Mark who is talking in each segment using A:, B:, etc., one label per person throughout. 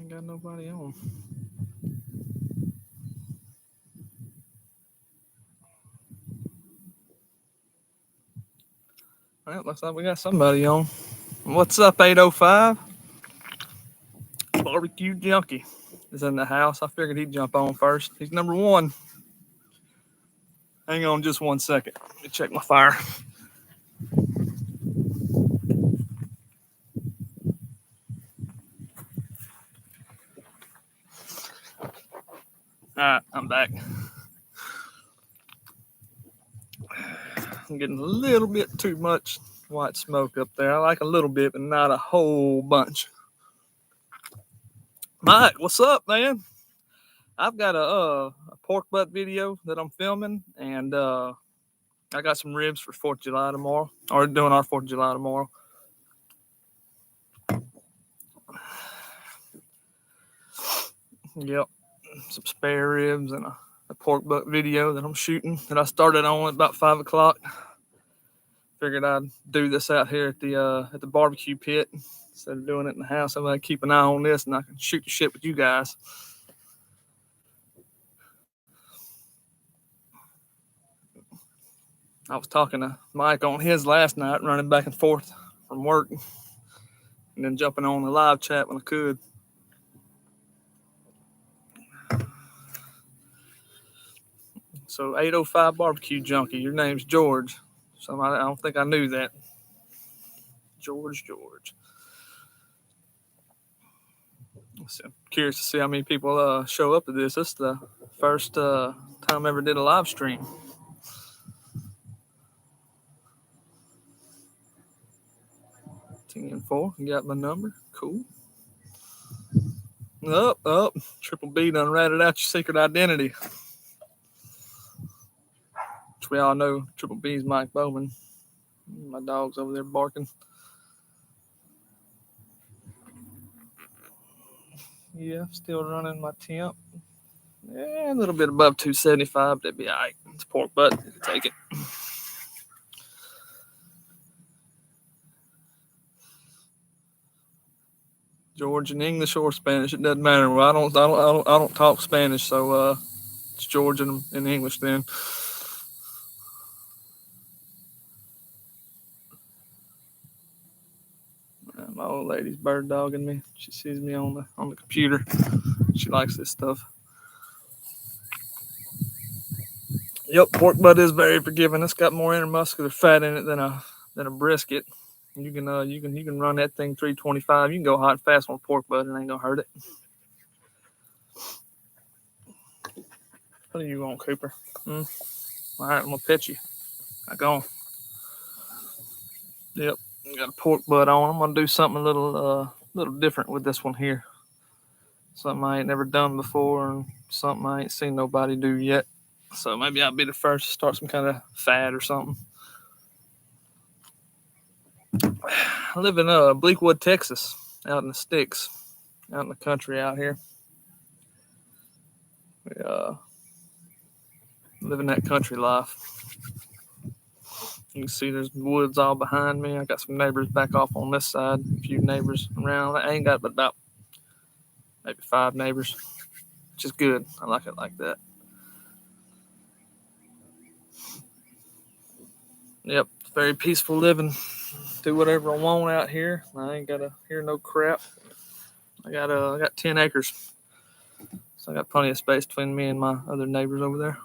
A: Ain't got nobody on. Well, looks like we got somebody on. What's up, 805? Barbecue Junkie is in the house. I figured he'd jump on first. He's number one. Hang on just 1 second. Let me check my fire. Alright, I'm back. I'm getting a little bit too much white smoke up there. I like a little bit, but not a whole bunch. Mike, what's up, man? I've got a pork butt video that I'm filming, and I got some ribs for 4th of July tomorrow. Or doing our 4th of July tomorrow. Yep, some spare ribs and a pork butt video that I'm shooting that I started on at about 5 o'clock. Figured I'd do this out here at the barbecue pit instead of doing it in the house. I'm gonna keep an eye on this, and I can shoot the shit with you guys. I was talking to Mike on his last night, running back and forth from work, and then jumping on the live chat when I could. So 805 Barbecue Junkie, your name's George. So I don't think I knew that. George. So I'm curious to see how many people show up to this. This is the first time I ever did a live stream. 10-4, you got my number. Cool. Up. Triple B done ratted out your secret identity. Which we all know Triple B's Mike Bowman. My dog's over there barking. Yeah, still running my temp. Yeah, a little bit above 275, but that'd be all right. It's pork butt. You can take it. Georgian, English, or Spanish, it doesn't matter. Well, I don't talk Spanish, so it's Georgian and English then. My old lady's bird dogging me. She sees me on the computer. She likes this stuff. Yep, pork butt is very forgiving. It's got more intermuscular fat in it than a brisket. You can run that thing 325. You can go hot and fast on pork butt, and ain't gonna hurt it. What do you want, Cooper? All right, I'm gonna pet you. I go on. Yep, got a pork butt on. I'm gonna do something a little different with this one here. Something I ain't never done before, and something I ain't seen nobody do yet. So maybe I'll be the first to start some kind of fad or something. I live in Bleakwood, Texas, out in the sticks, out in the country out here. We living that country life. You can see there's woods all behind me. I got some neighbors back off on this side, a few neighbors around. I ain't got but about maybe 5 neighbors, which is good. I like it like that. Yep, very peaceful living. Do whatever I want out here. I ain't gotta hear no crap. I got 10 acres, so I got plenty of space between me and my other neighbors over there.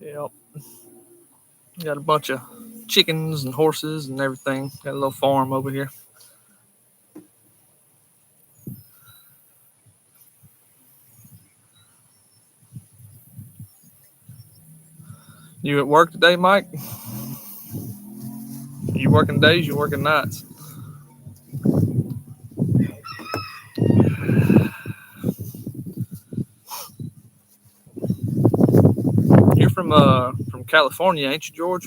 A: Yep, got a bunch of chickens and horses and everything. Got a little farm over here. You at work today, Mike? You working days? You working nights? You're from California, ain't you, George?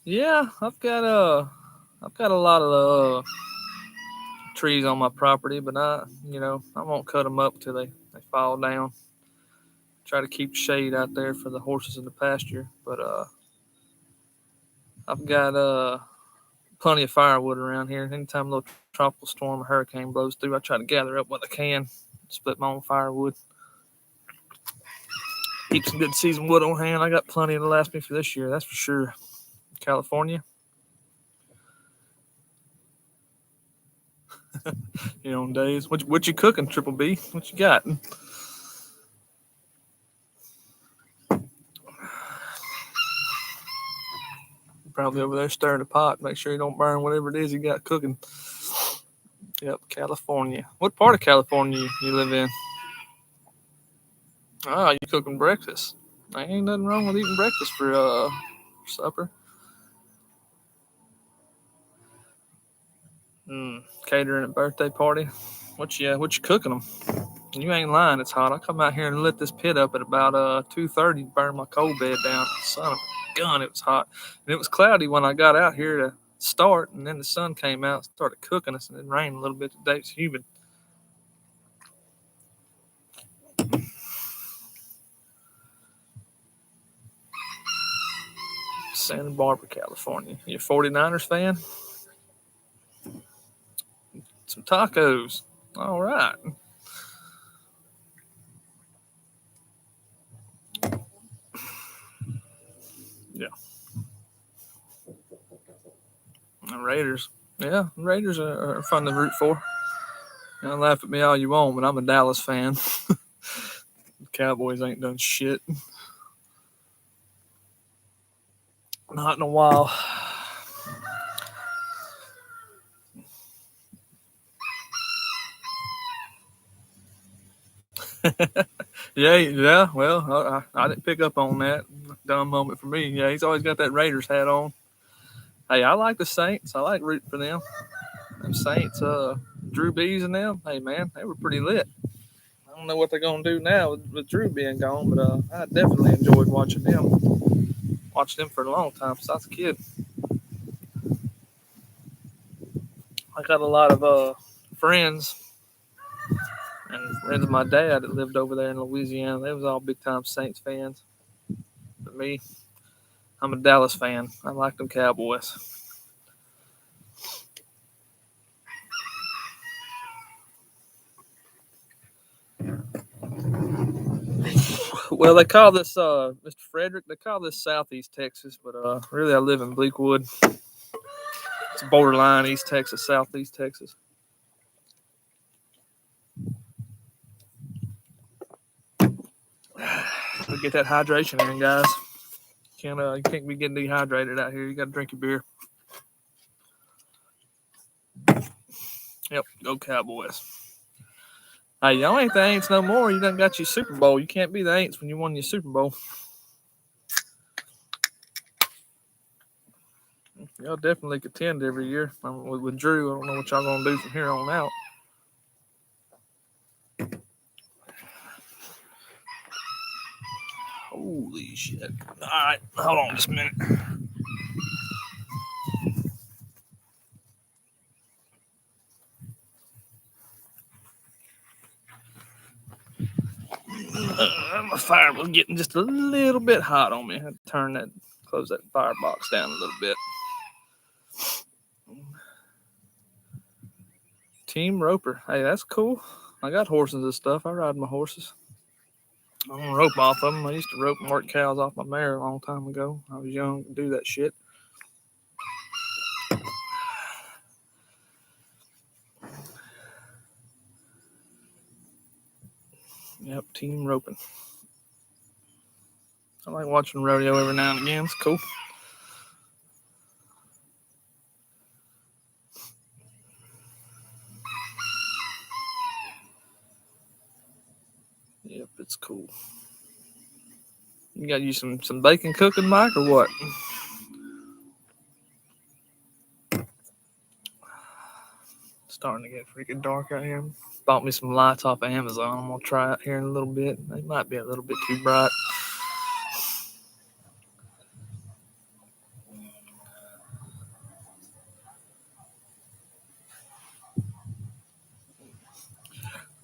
A: Yeah, I've got a lot of trees on my property, but I won't cut them up till they fall down. Try to keep shade out there for the horses in the pasture. But I've got plenty of firewood around here. Anytime a little tropical storm or hurricane blows through, I try to gather up what I can, split my own firewood. Keep some good seasoned wood on hand. I got plenty to last me for this year, that's for sure. California. Days. What you cooking, Triple B? What you got? Probably over there stirring the pot. Make sure you don't burn whatever it is you got cooking. Yep, California. What part of California you live in? Ah, you cooking breakfast. Ain't nothing wrong with eating breakfast for supper. Catering a birthday party. What you cooking them? You ain't lying. It's hot. I come out here and lit this pit up at about 2:30. Burn my coal bed down. Son of a gun, it was hot. And it was cloudy when I got out here to start, and then the sun came out, started cooking us, and it rained a little bit today. It's humid. Santa Barbara, California. You a 49ers fan? Some tacos. All right. Yeah. The Raiders. Yeah, the Raiders are fun to root for. Laugh at me all you want, but I'm a Dallas fan. The Cowboys ain't done shit. Not in a while. Yeah. Well, I didn't pick up on that. Dumb moment for me. Yeah, he's always got that Raiders hat on. Hey, I like the Saints. I like rooting for them. Them Saints, Drew Brees and them. Hey, man, they were pretty lit. I don't know what they're gonna do now with Drew being gone, but I definitely enjoyed watching them. Watched them for a long time since I was a kid. I got a lot of friends and friends of my dad that lived over there in Louisiana. They was all big time Saints fans. But me, I'm a Dallas fan. I like them Cowboys. Well, they call this Mr. Frederick. They call this Southeast Texas, but really I live in Bleakwood. It's borderline East Texas, Southeast Texas. We get that hydration in, guys. You can't be getting dehydrated out here. You got to drink your beer. Yep, go Cowboys. Hey, y'all ain't the Aints no more. You done got your Super Bowl. You can't be the Aints when you won your Super Bowl. Y'all definitely contend every year. With Drew, I don't know what y'all gonna do from here on out. Holy shit! All right, hold on just a minute. My fire was getting just a little bit hot on me. I had to close that firebox down a little bit. Team Roper. Hey, that's cool. I got horses and stuff. I ride my horses. I don't rope off of them. I used to rope and work cows off my mare a long time ago. I was young to do that shit. Yep, team roping. I like watching rodeo every now and again. It's cool. Yep, it's cool. You got you some bacon cooking, Mike, or what? Starting to get freaking dark out here. Bought me some lights off of Amazon. I'm gonna try it here in a little bit. They might be a little bit too bright.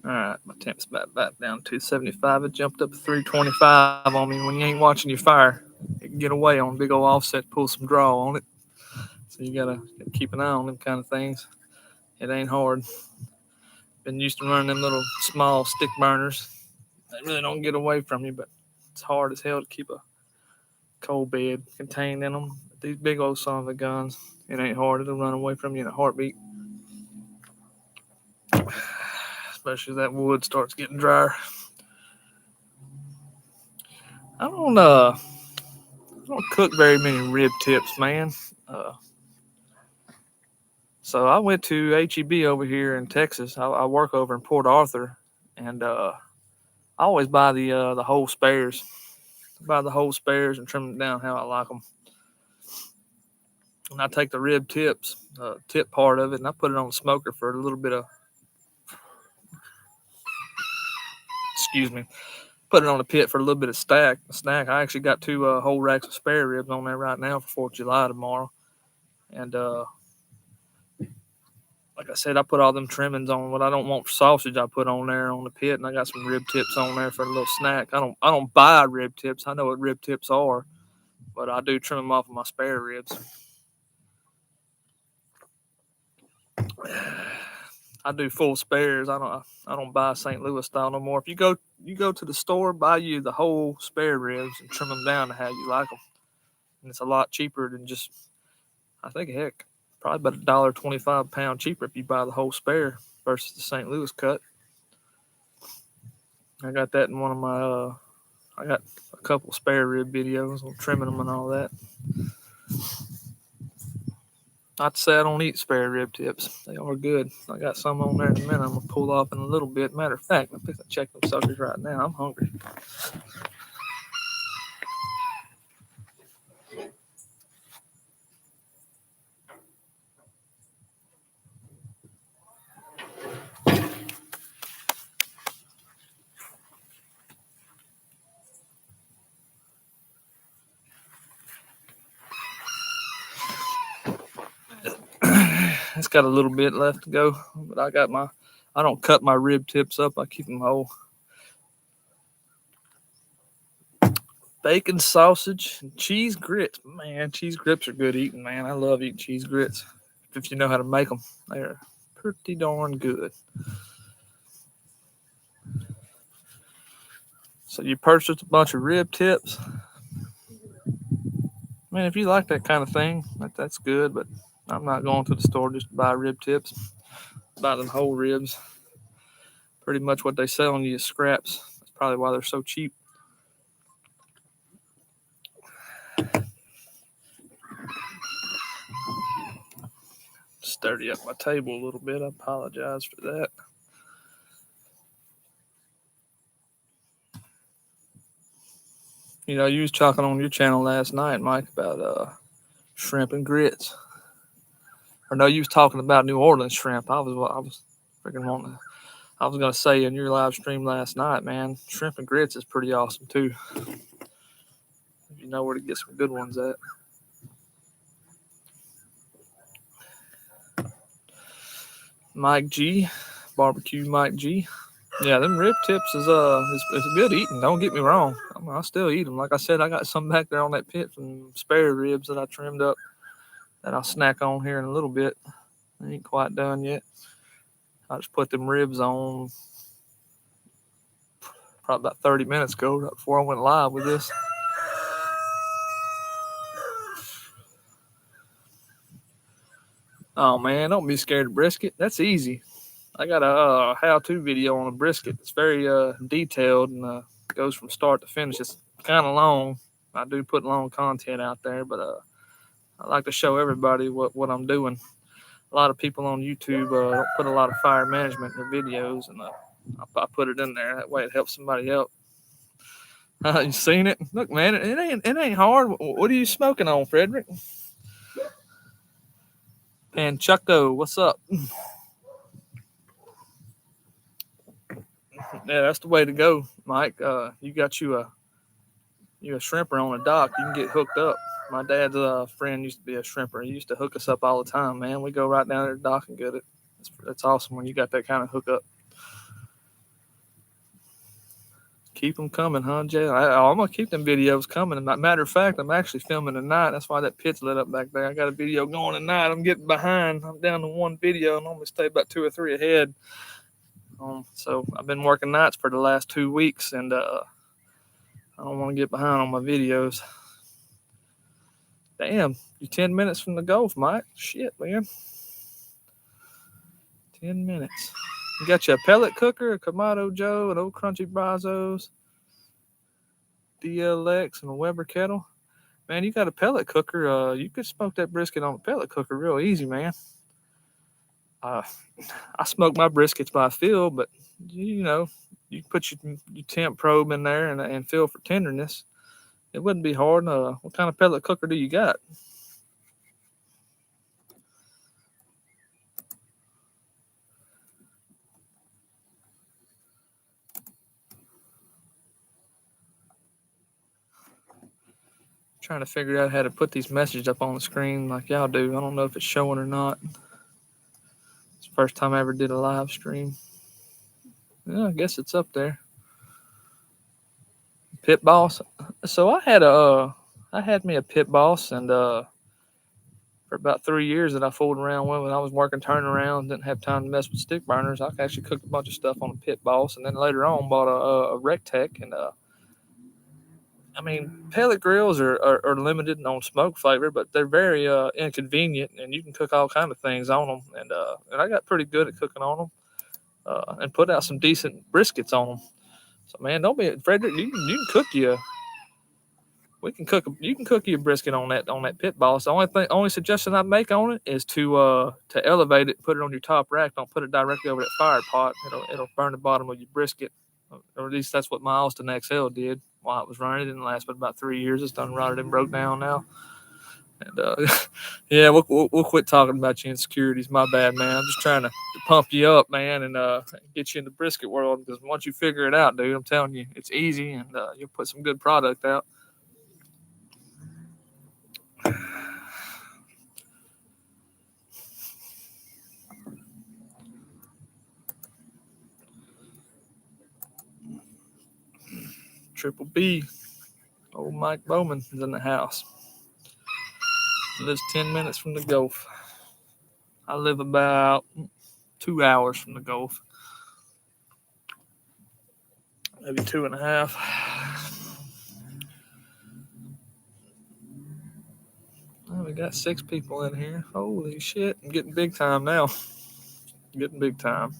A: All right, my temp's back down to 75. It jumped up to 325 on me. When you ain't watching your fire, it can get away on a big old offset, pull some draw on it. So you gotta keep an eye on them kind of things. It ain't hard. Been used to running them little small stick burners. They really don't get away from you, but it's hard as hell to keep a coal bed contained in them. But these big old sons of guns, it ain't hard. It'll run away from you in a heartbeat. Especially as that wood starts getting drier. I don't cook very many rib tips, man. So I went to HEB over here in Texas. I work over in Port Arthur, and I always buy the whole spares. I buy the whole spares and trim them down how I like them. And I take the rib tips, tip part of it, and I put it on the smoker for a little bit of. Excuse me. Put it on the pit for a little bit of snack. I actually got 2 whole racks of spare ribs on there right now for 4th of July tomorrow. And like I said, I put all them trimmings on. What I don't want for sausage, I put on there on the pit, and I got some rib tips on there for a little snack. I don't buy rib tips. I know what rib tips are, but I do trim them off of my spare ribs. I do full spares. I don't buy St. Louis style no more. If you go to the store, buy you the whole spare ribs and trim them down to how you like them, and it's a lot cheaper than just. I think probably about $1.25 a pound cheaper if you buy the whole spare versus the St. Louis cut. I got that in one of my. I got a couple spare rib videos on trimming them and all that. Not to say I don't eat spare rib tips. They are good. I got some on there in a minute. I'm going to pull off in a little bit. Matter of fact, I'm going to check them suckers right now. I'm hungry. It's got a little bit left to go, but I don't cut my rib tips up. I keep them whole. Bacon, sausage, and cheese grits. Man, cheese grits are good eating, man. I love eating cheese grits. If you know how to make them, they're pretty darn good. So you purchased a bunch of rib tips. I mean, if you like that kind of thing, that's good, but I'm not going to the store just to buy rib tips. Buy them whole ribs. Pretty much what they sell on you is scraps. That's probably why they're so cheap. Sturdy up my table a little bit. I apologize for that. You know, you was talking on your channel last night, Mike, about shrimp and grits. Or no, you was talking about New Orleans shrimp. I was freaking wanting to. I was gonna say in your live stream last night, man, shrimp and grits is pretty awesome too. If you know where to get some good ones at. Mike G, barbecue Mike G. Yeah, them rib tips is good eating. Don't get me wrong. I still eat them. Like I said, I got some back there on that pit from spare ribs that I trimmed up that I'll snack on here in a little bit. I ain't quite done yet. I just put them ribs on probably about 30 minutes ago, right before I went live with this. Oh man, don't be scared of brisket. That's easy. I got a how-to video on a brisket. It's very detailed and goes from start to finish. It's kind of long. I do put long content out there, but I like to show everybody what I'm doing. A lot of people on YouTube don't put a lot of fire management in their videos, and I put it in there. That way it helps somebody else. You seen it? Look, man, it ain't hard. What are you smoking on, Frederick? Panchucko, what's up? Yeah, that's the way to go, Mike. You got you a shrimper on a dock. You can get hooked up. My dad's friend used to be a shrimper. He used to hook us up all the time, man. We go right down there to the dock and get it. That's awesome when you got that kind of hookup. Keep them coming, huh, Jay? I'm going to keep them videos coming. Matter of fact, I'm actually filming tonight. That's why that pit's lit up back there. I got a video going tonight. I'm getting behind. I'm down to one video. I normally stay about 2 or 3 ahead. So I've been working nights for the last 2 weeks, and I don't want to get behind on my videos. Damn, you 10 minutes from the golf, Mike. Shit, man. 10 minutes. You got you a pellet cooker, a Kamado Joe, an old Crunchy Brazos, DLX, and a Weber kettle. Man, you got a pellet cooker. You could smoke that brisket on a pellet cooker real easy, man. I smoke my briskets by feel, but you know, you put your temp probe in there and feel for tenderness. It wouldn't be hard. What kind of pellet cooker do you got? Trying to figure out how to put these messages up on the screen like y'all do. I don't know if it's showing or not. It's the first time I ever did a live stream. Yeah, I guess it's up there. Pit Boss. So I had me a Pit Boss, and for about 3 years that I fooled around with when I was working turnarounds, didn't have time to mess with stick burners. I actually cooked a bunch of stuff on a Pit Boss, and then later on bought a Rectech, and I mean, pellet grills are limited on smoke flavor, but they're very inconvenient, and you can cook all kind of things on them. And I got pretty good at cooking on them, and put out some decent briskets on them. So man, don't be Frederick. You can cook you. We can cook. You can cook you a brisket on that Pit Boss. The only suggestion I make on it is to elevate it, put it on your top rack. Don't put it directly over that fire pot. It'll burn the bottom of your brisket, or at least that's what my Austin XL did while it was running. It didn't last but about 3 years. It's done rotted and broke down now. And yeah, we'll quit talking about your insecurities. My bad, man. I'm just trying to pump you up, man, and get you in the brisket world, because once you figure it out, dude, I'm telling you, it's easy, and you'll put some good product out. Triple B, old Mike Bowman is in the house. He lives 10 minutes from the Gulf. I live about 2 hours from the Gulf. Maybe 2.5. Oh, we got 6 people in here. Holy shit. I'm getting big time now. Getting big time.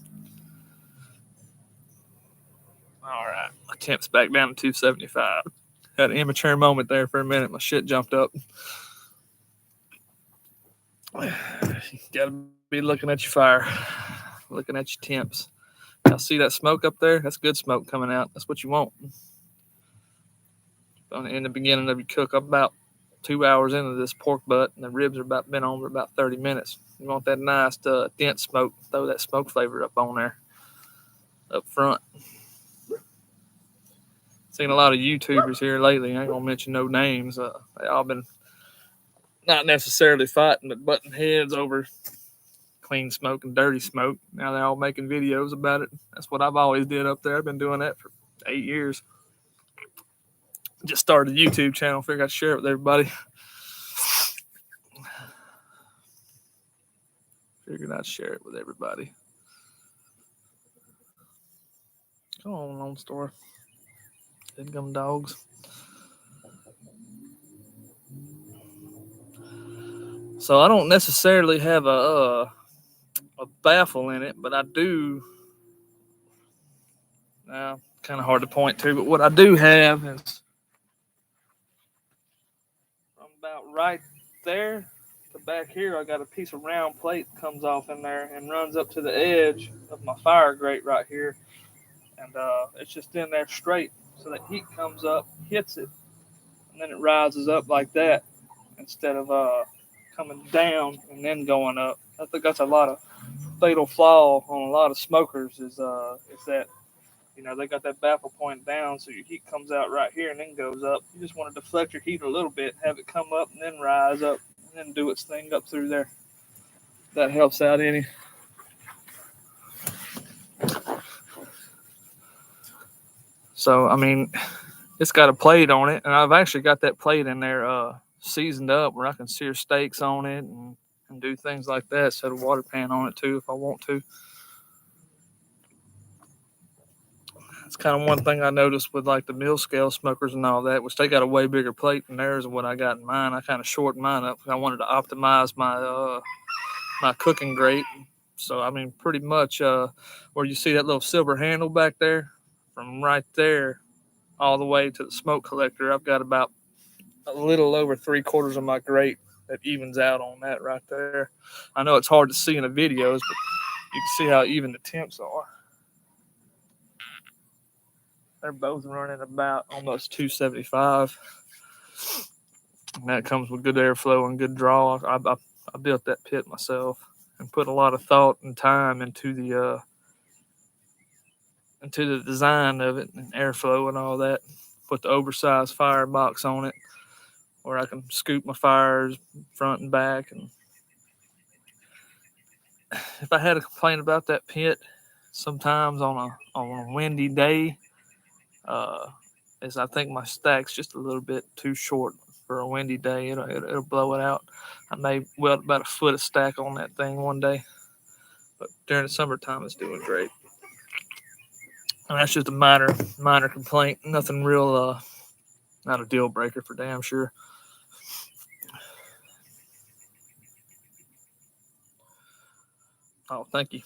A: All right. My temp's back down to 275. Had an immature moment there for a minute. My shit jumped up. You gotta be looking at your fire, looking at your temps. Y'all see that smoke up there? That's good smoke coming out. That's what you want. In the beginning of your cook, I'm about 2 hours into this pork butt, and the ribs are been on for about 30 minutes. You want that nice dense smoke. Throw that smoke flavor up on there, up front. Seen a lot of YouTubers here lately. I ain't gonna mention no names. They all been not necessarily fighting, but butting heads over clean smoke and dirty smoke. Now they're all making videos about it. That's what I've always did up there. I've been doing that for 8 years. Just started a YouTube channel. Figured I'd share it with everybody. Come on, Lone Star. Income dogs. So I don't necessarily have a baffle in it, but I do. Now, kind of hard to point to, but what I do have is from about right there to back here, I got a piece of round plate that comes off in there and runs up to the edge of my fire grate right here. And it's just in there straight. So that heat comes up, hits it, and then it rises up like that instead of coming down and then going up. I think that's a lot of fatal flaw on a lot of smokers is that, you know, they got that baffle point down, so your heat comes out right here and then goes up. You just want to deflect your heat a little bit, have it come up and then rise up, and then do its thing up through there. That helps out any. So I mean, it's got a plate on it, and I've actually got that plate in there seasoned up where I can sear steaks on it and do things like that. Set a water pan on it too if I want to. It's kind of one thing I noticed with like the mill scale smokers and all that, which they got a way bigger plate than theirs than what I got in mine. I kind of shortened mine up because I wanted to optimize my cooking grate. So I mean, pretty much where you see that little silver handle back there, from right there all the way to the smoke collector, I've got about a little over 3/4 of my grate that evens out on that right there. I know it's hard to see in the videos, but you can see how even the temps are. They're both running about almost 275. And that comes with good airflow and good draw. I built that pit myself and put a lot of thought and time into the design of it and airflow and all that. Put the oversized firebox on it where I can scoop my fires front and back. And if I had a complaint about that pit, sometimes on a windy day, uh, is I think my stack's just a little bit too short for a windy day. It'll blow it out. I may weld about a foot of stack on that thing one day, but during the summertime, it's doing great. And that's just a minor complaint. Nothing real. Not a deal breaker for damn sure. Oh, thank you.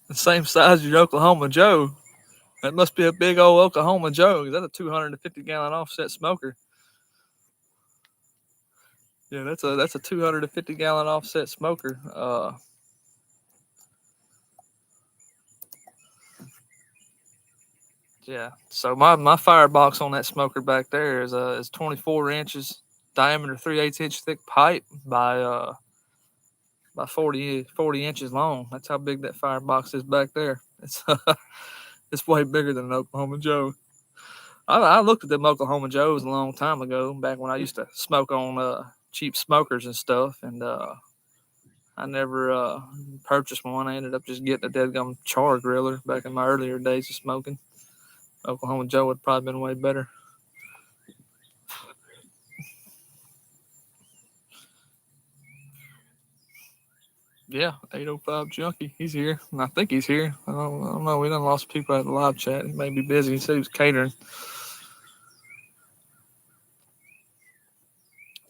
A: The same size as your Oklahoma Joe. That must be a big old Oklahoma Joe. That's a 250-gallon offset smoker. Yeah, that's a 250-gallon offset smoker. Yeah. So my firebox on that smoker back there is 24 inches diameter, 3/8 inch thick pipe by 40 inches long. That's how big that firebox is back there. It's it's way bigger than an Oklahoma Joe. I looked at them Oklahoma Joes a long time ago, back when I used to smoke on cheap smokers and stuff, and I never purchased one. I ended up just getting a dead gum char griller back in my earlier days of smoking. Oklahoma Joe would probably been way better. Yeah, 805 Junkie. He's here. And I think he's here. I don't know. We done lost people at the live chat. He may be busy. He said he was catering.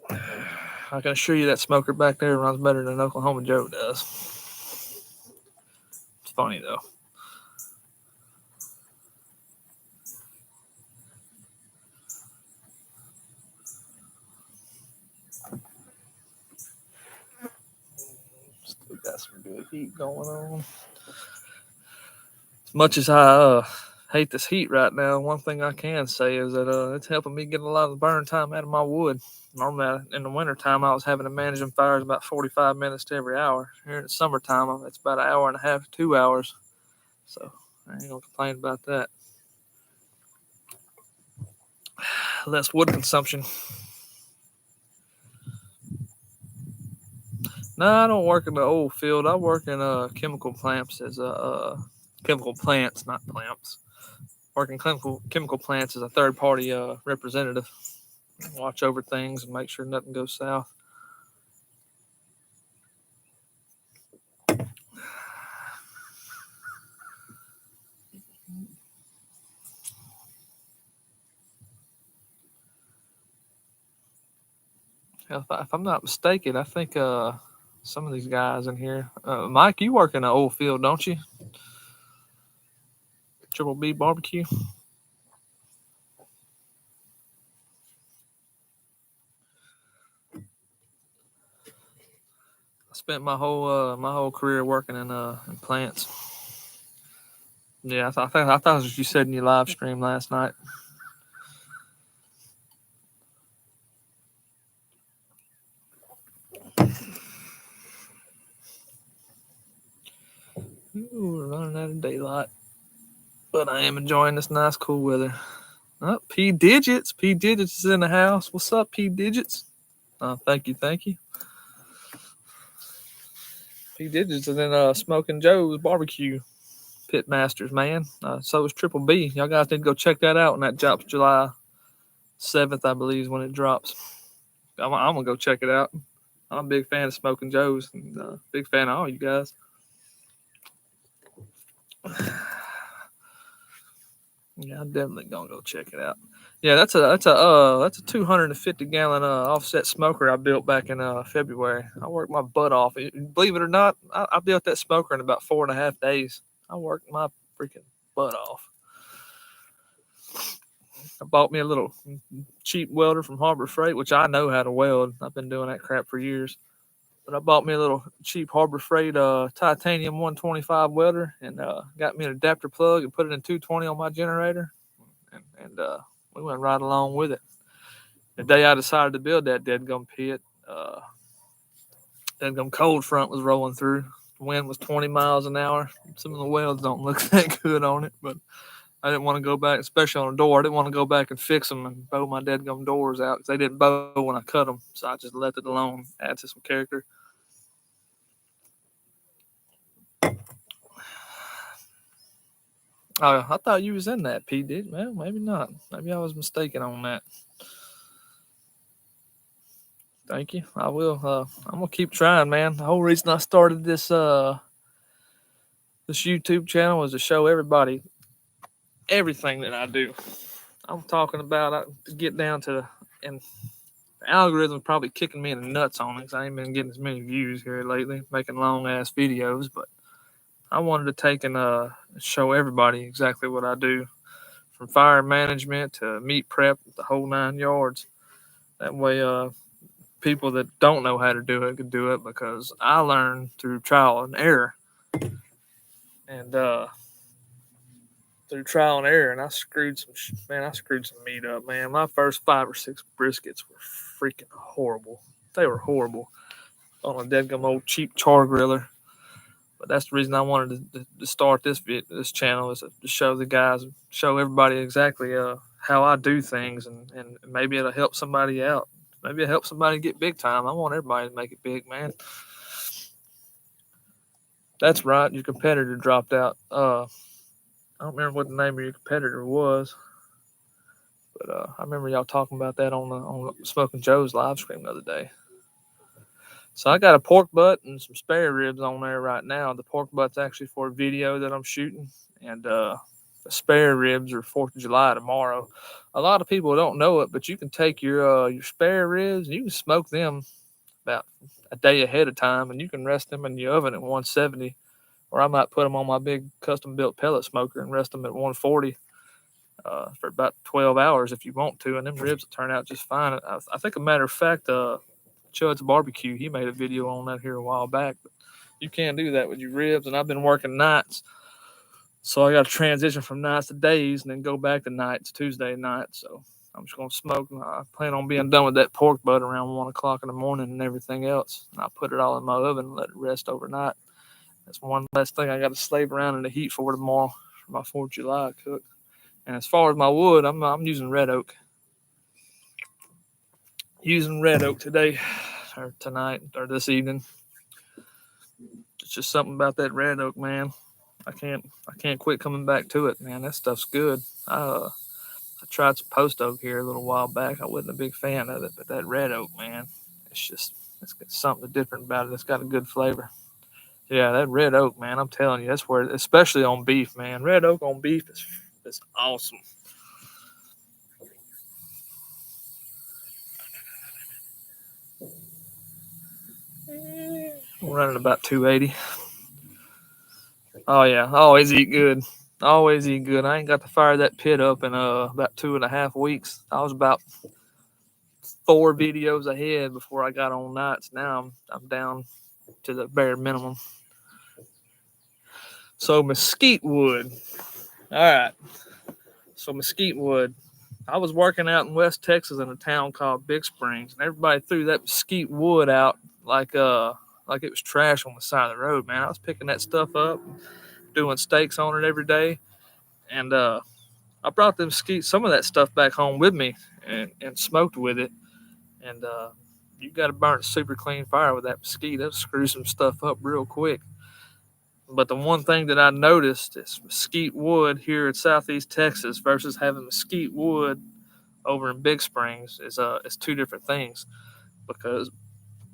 A: I can assure you that smoker back there runs better than Oklahoma Joe does. It's funny, though. Still got some good heat going on. As much as I hate this heat right now, one thing I can say is that it's helping me get a lot of burn time out of my wood. Normally, in the wintertime, I was having to manage them fires about 45 minutes to every hour. Here in the summertime, it's about an hour and a half, 2 hours. So I ain't gonna complain about that. Less wood consumption. No, I don't work in the old field. I work in chemical plants as a chemical plants, not plants. Working chemical plants as a third party representative. Watch over things and make sure nothing goes south. If I'm not mistaken, I think some of these guys in here, Mike, you work in the old field, don't you? Triple B barbecue. I spent my whole career working in plants. Yeah, I thought that's what you said in your live stream last night. Ooh, we're running out of daylight. But I am enjoying this nice, cool weather. Oh, P Digits. P Digits is in the house. What's up, P Digits? Thank you. P Digits is in Smoking Joe's barbecue pit masters, man. So is Triple B. Y'all guys need to go check that out when that drops July 7th, I believe, is when it drops. I'm gonna go check it out. I'm a big fan of Smoking Joe's and big fan of all you guys. Yeah, I'm definitely gonna go check it out. Yeah, that's a 250 gallon offset smoker I built back in February. I worked my butt off. Believe it or not, I built that smoker in about 4.5 days. I worked my freaking butt off. I bought me a little cheap welder from Harbor Freight, which I know how to weld. I've been doing that crap for years. But I bought me a little cheap Harbor Freight titanium 125 welder and got me an adapter plug and put it in 220 on my generator. And we went right along with it. The day I decided to build that deadgum pit, deadgum cold front was rolling through. The wind was 20 miles an hour. Some of the welds don't look that good on it, but I didn't want to go back, especially on a door. I didn't want to go back and fix them and bow my deadgum doors out because they didn't bow when I cut them. So I just left it alone, add to some character. Oh, I thought you was in that, P. Did well, maybe not. Maybe I was mistaken on that. Thank you. I will. I'm gonna keep trying, man. The whole reason I started this YouTube channel was to show everybody everything that I do. I'm talking about to get down to and the algorithm's probably kicking me in the nuts on it because I ain't been getting as many views here lately, making long ass videos. But I wanted to take and show everybody exactly what I do, from fire management to meat prep, the whole 9 yards. That way, people that don't know how to do it could do it because I learned through trial and error. And through trial and error, and I screwed some meat up, man. My first 5 or 6 briskets were freaking horrible. They were horrible on a deadgum old cheap char griller. But that's the reason I wanted to start this channel, is to show the guys, show everybody exactly how I do things, and maybe it'll help somebody out. Maybe it'll help somebody get big time. I want everybody to make it big, man. That's right. Your competitor dropped out. I don't remember what the name of your competitor was, but I remember y'all talking about that on Smoking Joe's live stream the other day. So I got a pork butt and some spare ribs on there right now. The pork butt's actually for a video that I'm shooting, and the spare ribs are 4th of July tomorrow. A lot of people don't know it, but you can take your spare ribs and you can smoke them about a day ahead of time, and you can rest them in the oven at 170, or I might put them on my big custom built pellet smoker and rest them at 140 for about 12 hours if you want to, and them ribs will turn out just fine. I think, a matter of fact, Chud's Barbecue, he made a video on that here a while back. But you can't do that with your ribs, and I've been working nights, so I got to transition from nights to days and then go back to nights, Tuesday night. So I'm just going to smoke. I plan on being done with that pork butt around 1 o'clock in the morning and everything else. And I put it all in my oven and let it rest overnight. That's one last thing I got to slave around in the heat for tomorrow for my 4th of July cook. And as far as my wood, I'm using red oak. Using red oak today, or tonight, or this evening. It's just something about that red oak, man. I can't quit coming back to it, man. That stuff's good. I tried some post oak here a little while back. I wasn't a big fan of it, but that red oak, man, it's got something different about it. It's got a good flavor. Yeah, that red oak, man, I'm telling you, that's where, especially on beef, man. Red oak on beef is awesome. I'm running about 280. Oh yeah, always eat good. Always eat good. I ain't got to fire that pit up in about 2.5 weeks. I was about 4 videos ahead before I got on nights. Now I'm down to the bare minimum. So mesquite wood. All right. So mesquite wood. I was working out in West Texas in a town called Big Springs, and everybody threw that mesquite wood out like it was trash on the side of the road, man. I was picking that stuff up, doing steaks on it every day, And I brought them some of that stuff back home with me and smoked with it. And you got to burn a super clean fire with that mesquite. That'll screw some stuff up real quick. But the one thing that I noticed is mesquite wood here in Southeast Texas versus having mesquite wood over in Big Springs is two different things. Because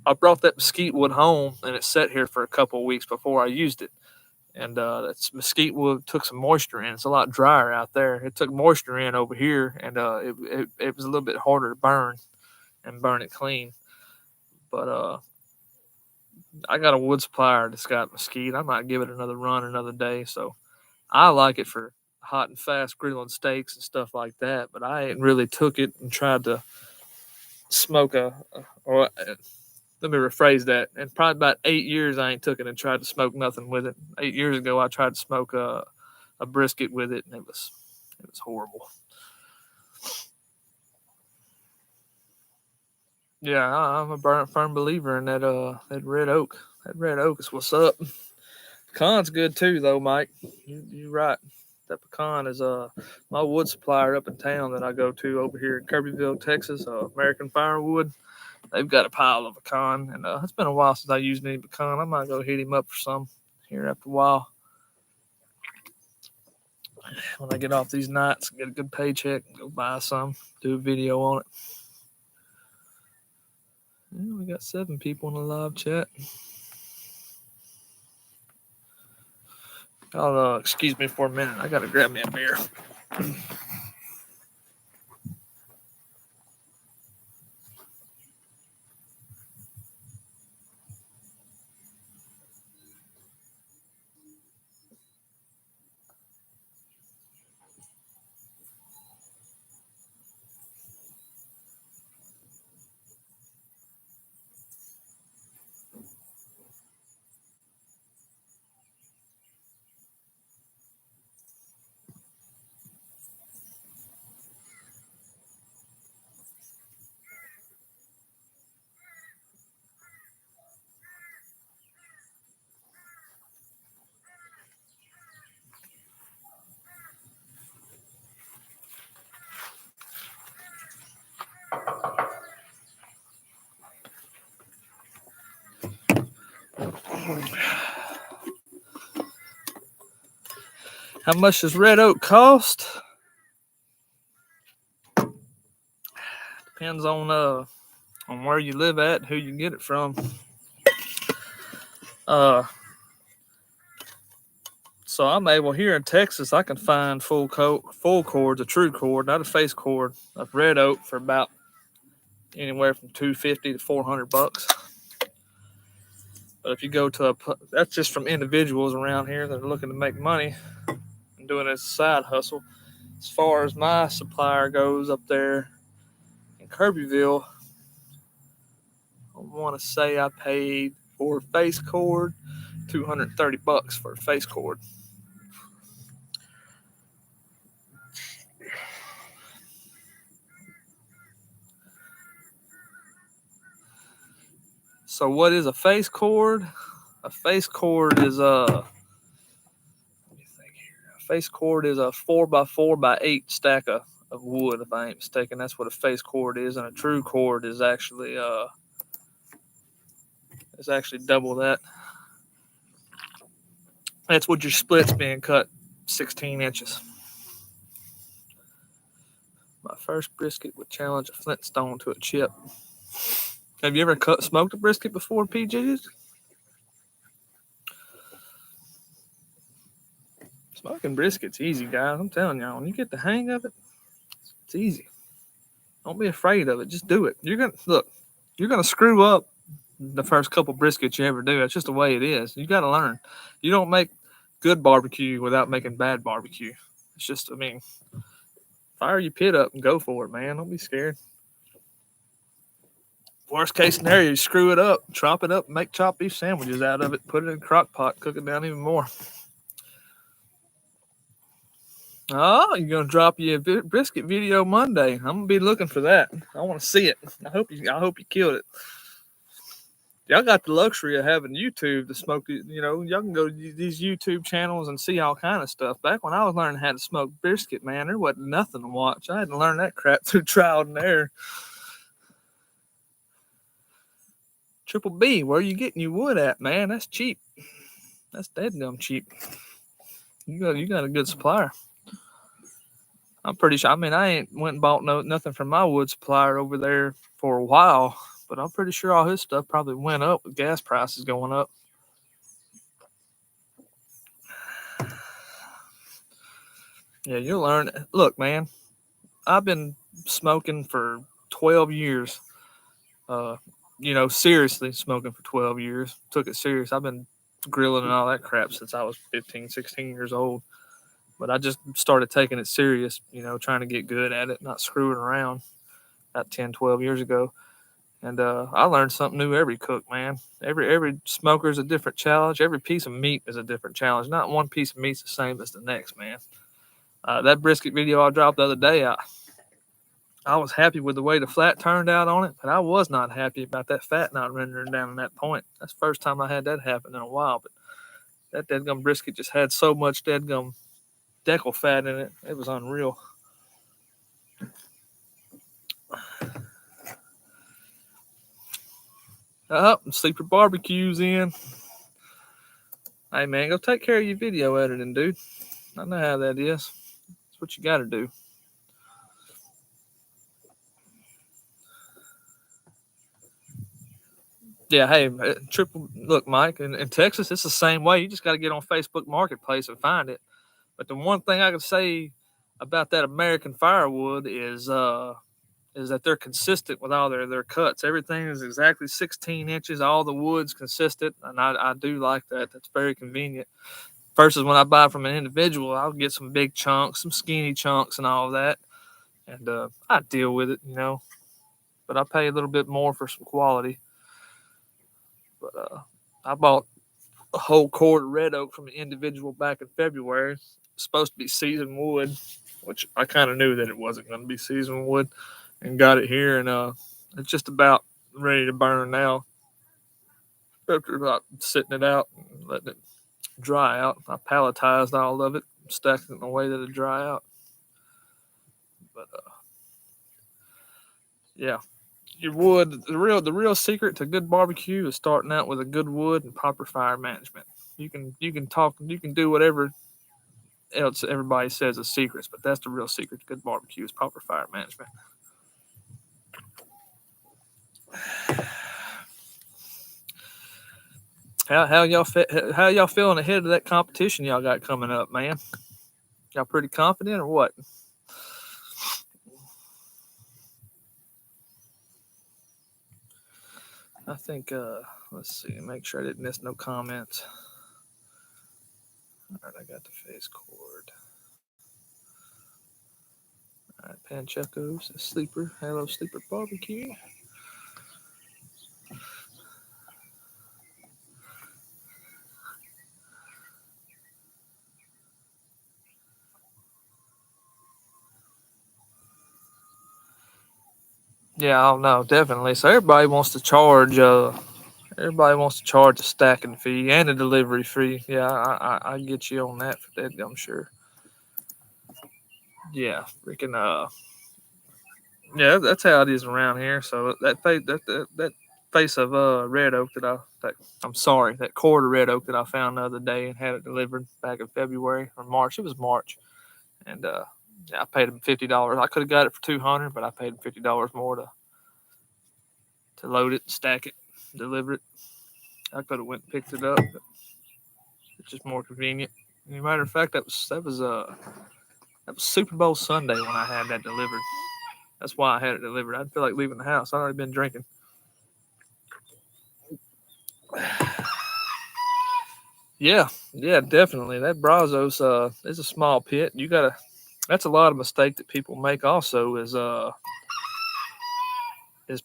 A: I brought that mesquite wood home and it sat here for a couple of weeks before I used it. And that's mesquite wood took some moisture in. It's a lot drier out there. It took moisture in over here, and it was a little bit harder to burn and burn it clean. But I got a wood supplier that's got mesquite. I might give it another run another day. So I like it for hot and fast grilling steaks and stuff like that. But I ain't really took it and tried to smoke or let me rephrase that. In probably about 8 years, I ain't took it and tried to smoke nothing with it. 8 years ago, I tried to smoke a brisket with it, and it was horrible. Yeah, I'm a firm believer in that red oak. That red oak is what's up. Pecan's good too, though, Mike. You're right. That pecan is my wood supplier up in town that I go to over here in Kirbyville, Texas. American Firewood. They've got a pile of pecan, and it's been a while since I used any pecan. I might go hit him up for some here after a while. When I get off these nights, get a good paycheck, go buy some, do a video on it. Yeah, we got 7 people in the live chat. I'll excuse me for a minute. I gotta grab me a beer. How much does red oak cost? Depends on where you live at, who you get it from. So I'm able here in Texas. I can find full cords, a true cord, not a face cord, of red oak for about anywhere from $250 to $400. But if you go to that's just from individuals around here that are looking to make money and doing it as a side hustle. As far as my supplier goes up there in Kirbyville, I want to say I paid for a face cord $230 for a face cord. So what is a face cord? A face cord is a face cord is a 4x4x8 stack of wood, if I ain't mistaken. That's what a face cord is, and a true cord is actually double that. That's what your split's being cut 16 inches. My first brisket would challenge a Flintstone to a chip. Have you ever smoked a brisket before, PGs? Smoking brisket's easy, guys. I'm telling y'all, when you get the hang of it, it's easy. Don't be afraid of it. Just do it. You're gonna screw up the first couple briskets you ever do. That's just the way it is. You got to learn. You don't make good barbecue without making bad barbecue. It's just, fire your pit up and go for it, man. Don't be scared. Worst case scenario, you screw it up, chop it up, make chopped beef sandwiches out of it, put it in a crock pot, cook it down even more. Oh, you're gonna drop your brisket video Monday. I'm gonna be looking for that. I want to see it. I hope you killed it. y'all got the luxury of having YouTube to smoke. You know, y'all can go to these YouTube channels and see all kind of stuff. Back when I was learning how to smoke brisket, man, there wasn't nothing to watch. I had to learn that crap through trial and error. Triple B, where you getting your wood at, man? That's cheap. That's dead cheap. You got a good supplier. I'm pretty sure. I mean, I ain't went and bought nothing from my wood supplier over there for a while, but I'm pretty sure all his stuff probably went up with gas prices going up. Yeah, you'll learn. Look, man, I've been smoking for 12 years. You know, seriously smoking for 12 years. Took it serious. I've been grilling and all that crap since I was 15, 16 years old. But I just started taking it serious, you know, trying to get good at it, not screwing around about 10, 12 years ago. And I learned something new every cook, man. Every smoker is a different challenge. Every piece of meat is a different challenge. Not one piece of meat's the same as the next, man. That brisket video I dropped the other day, I was happy with the way the flat turned out on it, but I was not happy about that fat not rendering down in that point. That's the first time I had that happen in a while. But that deadgum brisket just had so much deadgum deckle fat in it. It was unreal. Sleeper barbecues in. Hey, man, go take care of your video editing, dude. I know how that is. That's what you got to do. Yeah, hey, triple. Look, Mike, in Texas, it's the same way. You just got to get on Facebook Marketplace and find it. But the one thing I could say about that American firewood is that they're consistent with all their cuts. Everything is exactly 16 inches. All the wood's consistent, and I do like that. That's very convenient. Versus when I buy from an individual, I'll get some big chunks, some skinny chunks, and all of that, and I deal with it, you know. But I pay a little bit more for some quality. But I bought a whole cord of red oak from an individual back in February. It's supposed to be seasoned wood, which I kind of knew that it wasn't going to be seasoned wood, and got it here, and it's just about ready to burn now. After about sitting it out and letting it dry out, I palletized all of it, stacked it in a way that it'd dry out. But yeah, your wood, the real secret to good barbecue is starting out with a good wood and proper fire management. You can do whatever else everybody says is secrets, but that's the real secret to good barbecue is proper fire management. How y'all feeling ahead of that competition y'all got coming up, man? Y'all pretty confident or what? I think let's see, make sure I didn't miss no comments. All right, I got the face cord. All right, Pancheco's a sleeper. Hello, sleeper barbecue. Yeah, I don't know, definitely. So everybody wants to charge. Everybody wants to charge a stacking fee and a delivery fee. Yeah, I get you on that for that. I'm sure. Yeah, freaking yeah, that's how it is around here. So that face of red oak that cord of red oak that I found the other day and had it delivered back in February or March. It was March, and yeah, I paid him $50. I could have got it for $200, but I paid him $50 more to load it, stack it, deliver it. I could have went and picked it up, but it's just more convenient. As a matter of fact, that was Super Bowl Sunday when I had that delivered. That's why I had it delivered. I didn't feel like leaving the house. I'd already been drinking. Yeah, definitely. That Brazos is a small pit. That's a lot of mistake that people make also is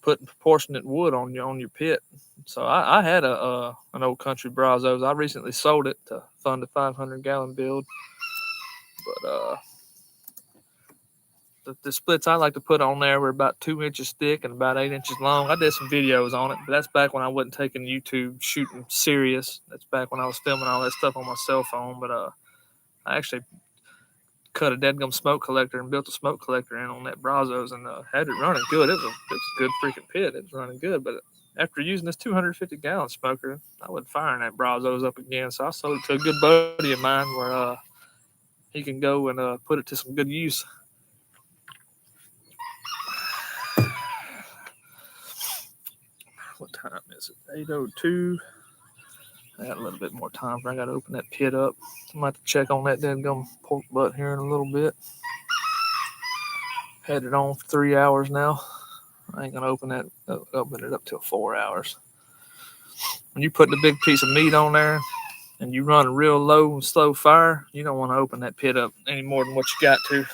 A: putting proportionate wood on your pit. So I had an old country Brazos. I recently sold it to fund a 500-gallon build. But the splits I like to put on there were about 2 inches thick and about 8 inches long. I did some videos on it, but that's back when I wasn't taking YouTube shooting serious. That's back when I was filming all that stuff on my cell phone. But I actually cut a deadgum smoke collector and built a smoke collector in on that Brazos and had it running good. It was a good freaking pit. It was running good, but after using this 250-gallon smoker, I wasn't firing that Brazos up again. So I sold it to a good buddy of mine where he can go and put it to some good use. What time is it? 8:02. I got a little bit more time, but I got to open that pit up. I might have to check on that deadgum pork butt here in a little bit. Had it on for 3 hours now. I ain't gonna open it up till 4 hours. When you put the big piece of meat on there and you run a real low and slow fire, you don't want to open that pit up any more than what you got to.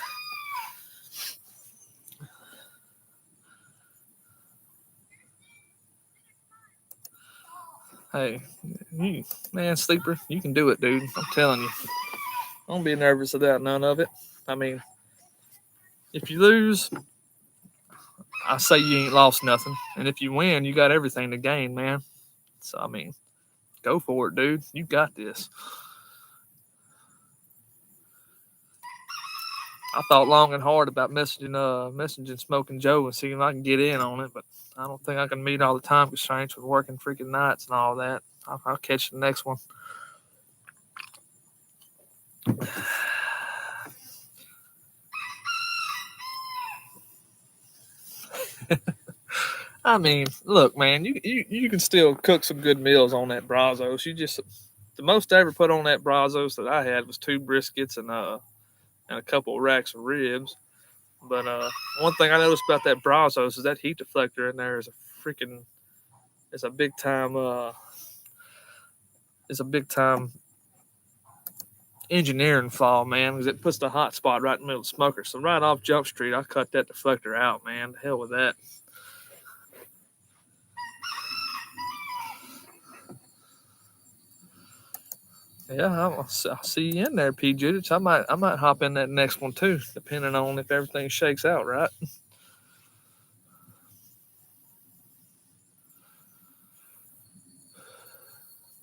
A: Hey, man, sleeper, you can do it, dude. I'm telling you. Don't be nervous about none of it. I mean, if you lose, I say you ain't lost nothing. And if you win, you got everything to gain, man. So, I mean, go for it, dude. You got this. I thought long and hard about messaging Smoking Joe and seeing if I can get in on it, but I don't think I can meet all the time constraints with working freaking nights and all that. I'll catch the next one. I mean, look, man, you can still cook some good meals on that Brazos. The most I ever put on that Brazos that I had was 2 briskets and a couple of racks of ribs. But one thing I noticed about that Brazos is that heat deflector in there is a big time engineering flaw, man, because it puts the hot spot right in the middle of the smoker. So right off Jump Street, I cut that deflector out, man. The hell with that. Yeah, I'll see you in there, P. Judith. I might hop in that next one too, depending on if everything shakes out right.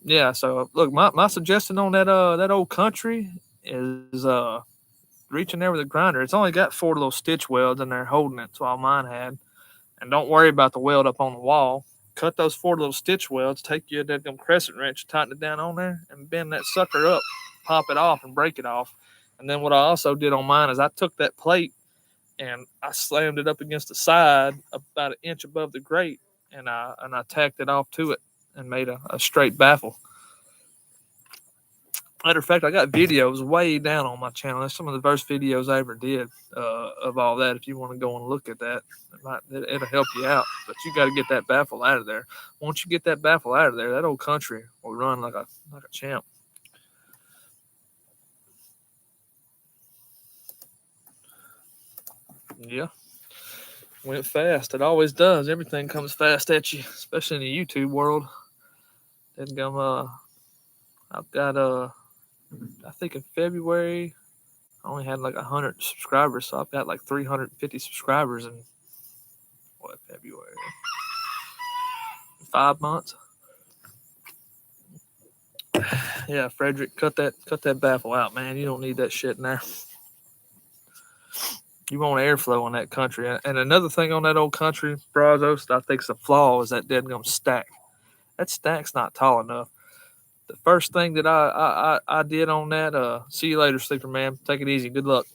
A: Yeah. So look, my suggestion on that old country is reaching there with a grinder. It's only got 4 little stitch welds in there holding it. That's all mine had. And don't worry about the weld up on the wall. Cut those 4 little stitch welds. Take your deadgum crescent wrench, tighten it down on there, and bend that sucker up. Pop it off and break it off. And then what I also did on mine is I took that plate and I slammed it up against the side about an inch above the grate, and I tacked it off to it and made a straight baffle. Matter of fact, I got videos way down on my channel. That's some of the first videos I ever did of all that. If you want to go and look at that, it'll help you out. But you got to get that baffle out of there. Once you get that baffle out of there, that old country will run like a champ. Yeah, went fast. It always does. Everything comes fast at you, especially in the YouTube world. I've got I think in February I only had like 100 subscribers, so I've got like 350 subscribers in February, 5 months. Yeah, Frederick, cut that baffle out, man. You don't need that shit in there. You want airflow in that country. And another thing on that old country Brazos that I think's a flaw is that deadgum stack. That stack's not tall enough. The first thing that I did on that, see you later, sleeper man. Take it easy. Good luck.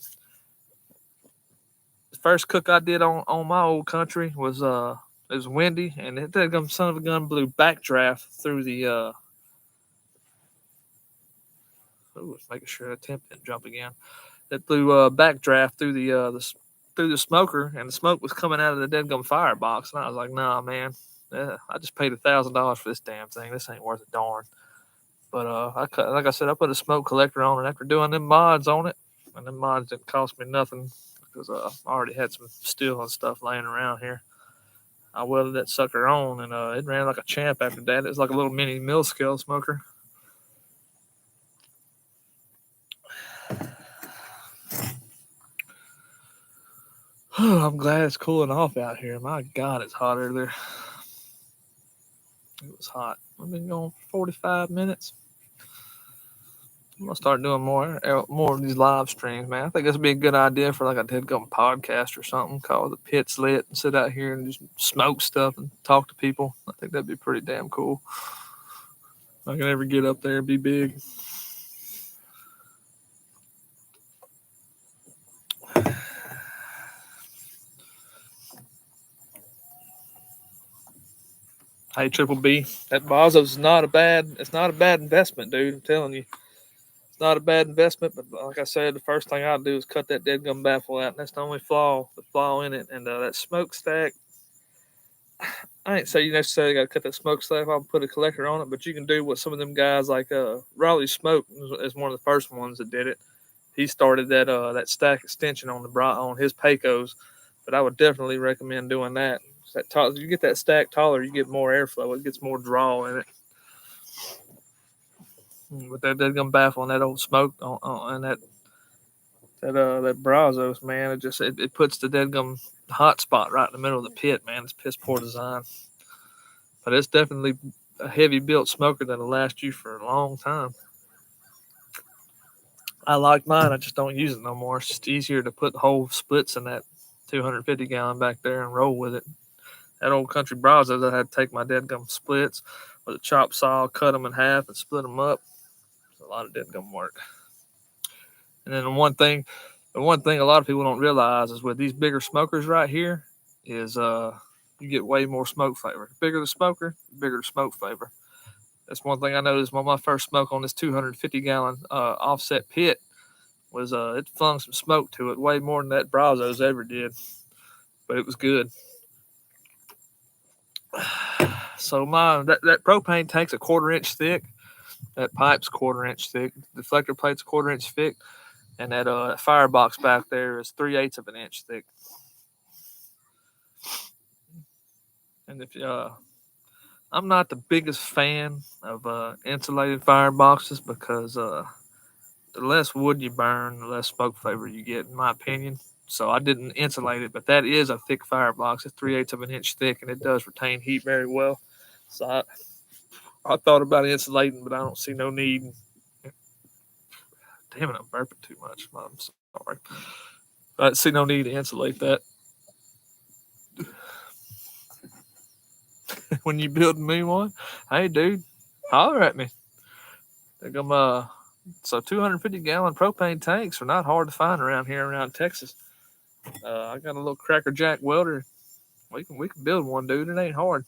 A: The first cook I did on my old country was it was windy, and that son of a gun blew backdraft through the making sure the temp didn't jump again. That blew backdraft through the smoker, and the smoke was coming out of the deadgum firebox, and I was like, nah, man, I just paid $1,000 for this damn thing. This ain't worth a darn. But like I said, I put a smoke collector on it after doing them mods on it, and them mods didn't cost me nothing because I already had some steel and stuff laying around here. I welded that sucker on, and it ran like a champ after that. It was like a little mini mill scale smoker. I'm glad it's cooling off out here. My God, it's hot earlier. It was hot. I've been going for 45 minutes. I'm gonna start doing more of these live streams, man. I think this would be a good idea for like a deadgum podcast or something called the Pit's Lit, and sit out here and just smoke stuff and talk to people. I think that'd be pretty damn cool. I can ever get up there and be big. Hey, Triple B, that Bozos is not a bad. It's not a bad investment, dude. I'm telling you, it's not a bad investment. But like I said, the first thing I'd do is cut that dead gum baffle out, and that's the only flaw in it. And that smokestack, I ain't say you necessarily got to cut that smokestack off and put a collector on it, but you can do what some of them guys like Raleigh Smoke is one of the first ones that did it. He started that stack extension on his Pecos, but I would definitely recommend doing that. You get that stack taller, you get more airflow. It gets more draw in it. With that dead gum baffle and that old smoke and that Brazos, man, it puts the dead gum hot spot right in the middle of the pit, man. It's piss poor design, but it's definitely a heavy built smoker that'll last you for a long time. I like mine. I just don't use it no more. It's just easier to put whole splits in that 250 gallon back there and roll with it. That old country Brazos, I had to take my dead gum splits with a chop saw, cut them in half, and split them up. It's a lot of dead gum work. And then the one thing a lot of people don't realize is with these bigger smokers right here is you get way more smoke flavor. The bigger the smoker, the bigger the smoke flavor. That's one thing I noticed when my first smoke on this 250 gallon offset pit was it flung some smoke to it, way more than that Brazos ever did. But it was good. So that propane tank's a 1/4 inch thick. That pipe's 1/4 inch thick. The deflector plate's 1/4 inch thick, and that firebox back there is 3/8 of an inch thick. And if I'm not the biggest fan of insulated fireboxes because the less wood you burn, the less smoke flavor you get, in my opinion. So I didn't insulate it, but that is a thick firebox. It's 3/8 of an inch thick, and it does retain heat very well. So I thought about insulating, but I don't see no need. Damn it, I'm burping too much. I'm sorry. I see no need to insulate that. When you build me one, hey dude, holler at me. So 250 gallon propane tanks are not hard to find around Texas. I got a little Cracker Jack welder. We can build one, dude. It ain't hard.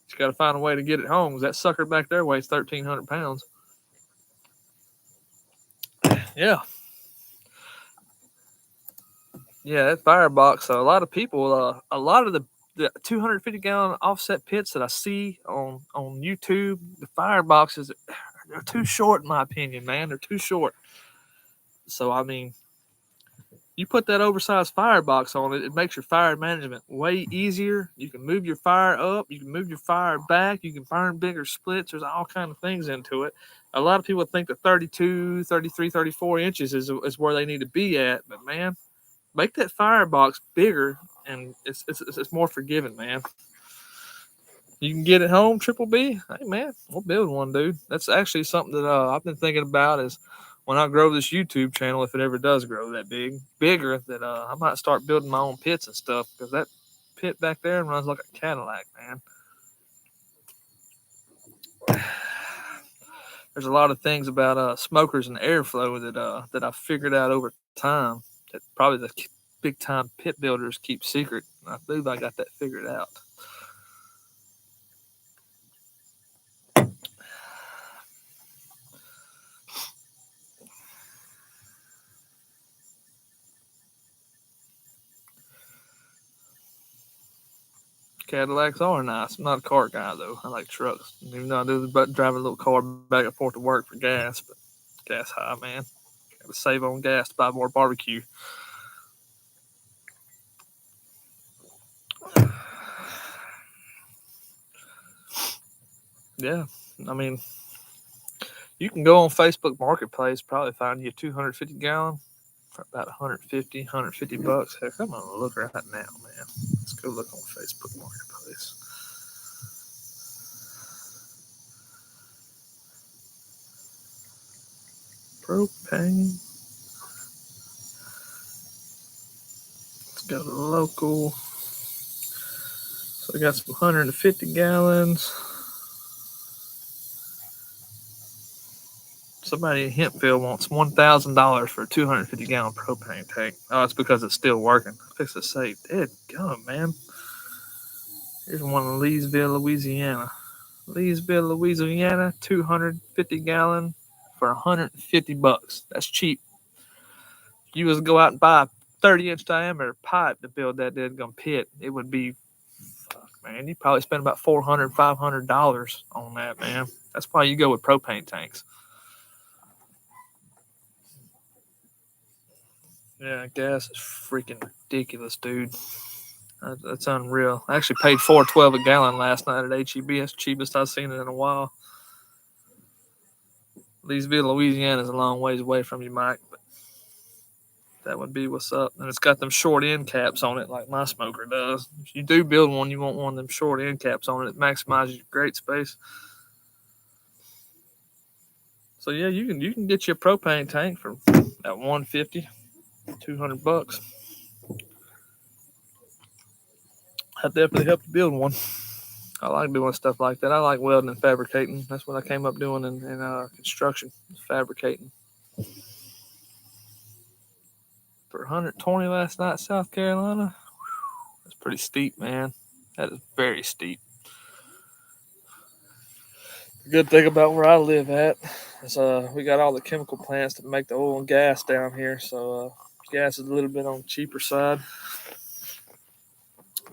A: Just got to find a way to get it home. 'Cause that sucker back there weighs 1,300 pounds. Yeah. Yeah, that firebox. So a lot of people, a lot of the 250 gallon offset pits that I see on YouTube, the fireboxes, they're too short in my opinion, man. They're too short. So I mean, you put that oversized firebox on it, it makes your fire management way easier. You can move your fire up, you can move your fire back, you can burn bigger splits. There's all kind of things into it. A lot of people think that 32, 33, 34 inches is where they need to be at, but man, make that firebox bigger and it's more forgiving, man. You can get it home, Triple B. Hey man, we'll build one, dude. That's actually something that I've been thinking about is when I grow this YouTube channel, if it ever does grow that bigger, that I might start building my own pits and stuff because that pit back there runs like a Cadillac, man. There's a lot of things about smokers and airflow that I've figured out over time that probably the big time pit builders keep secret. I believe I got that figured out. Cadillacs are nice. I'm not a car guy though. I like trucks. Even though I do but driving a little car back and forth to work for gas, but gas high, man. Gotta save on gas to buy more barbecue. Yeah, I mean, you can go on Facebook Marketplace, probably find you a 250 gallon. for about 150 bucks. Heck, I'm gonna look right now, man. Let's go look on Facebook Marketplace. Propane. Let's go to local. So I got some 150 gallons. Somebody in Hempville wants $1,000 for a 250 gallon propane tank. Oh, it's because it's still working. Fix the safe. Dead gum, man. Here's one in Leesville, Louisiana. Leesville, Louisiana, 250 gallon for 150 bucks. That's cheap. If you was to go out and buy a 30-inch diameter pipe to build that dead gum pit, it would be, fuck, man, you probably spend about $400, $500 on that, man. That's why you go with propane tanks. Yeah, gas is freaking ridiculous, dude. That's unreal. I actually paid $4.12 a gallon last night at HEB. That's the cheapest I've seen it in a while. Leesville, Louisiana is a long ways away from you, Mike, but that would be what's up. And it's got them short end caps on it like my smoker does. If you do build one, you want one of them short end caps on it. It maximizes your grate space. So yeah, you can get your propane tank for at 150, 200 bucks. I definitely helped build one. I like doing stuff like that. I like welding and fabricating. That's what I came up doing in construction, fabricating. For 120 last night, South Carolina, that's pretty steep, man. That is very steep. The good thing about where I live at is we got all the chemical plants that make the oil and gas down here. So gas is a little bit on the cheaper side.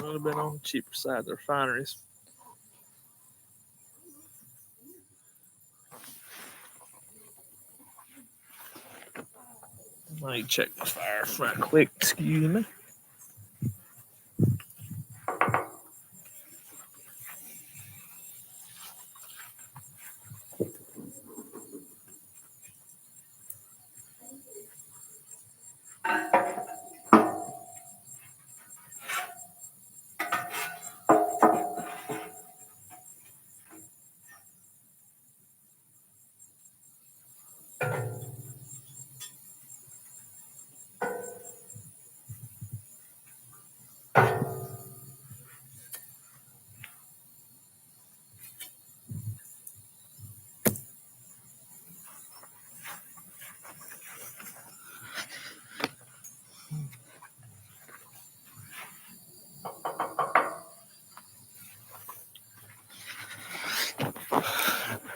A: A little bit on the cheaper side, the refineries. Let me check my fire right quick. Excuse me.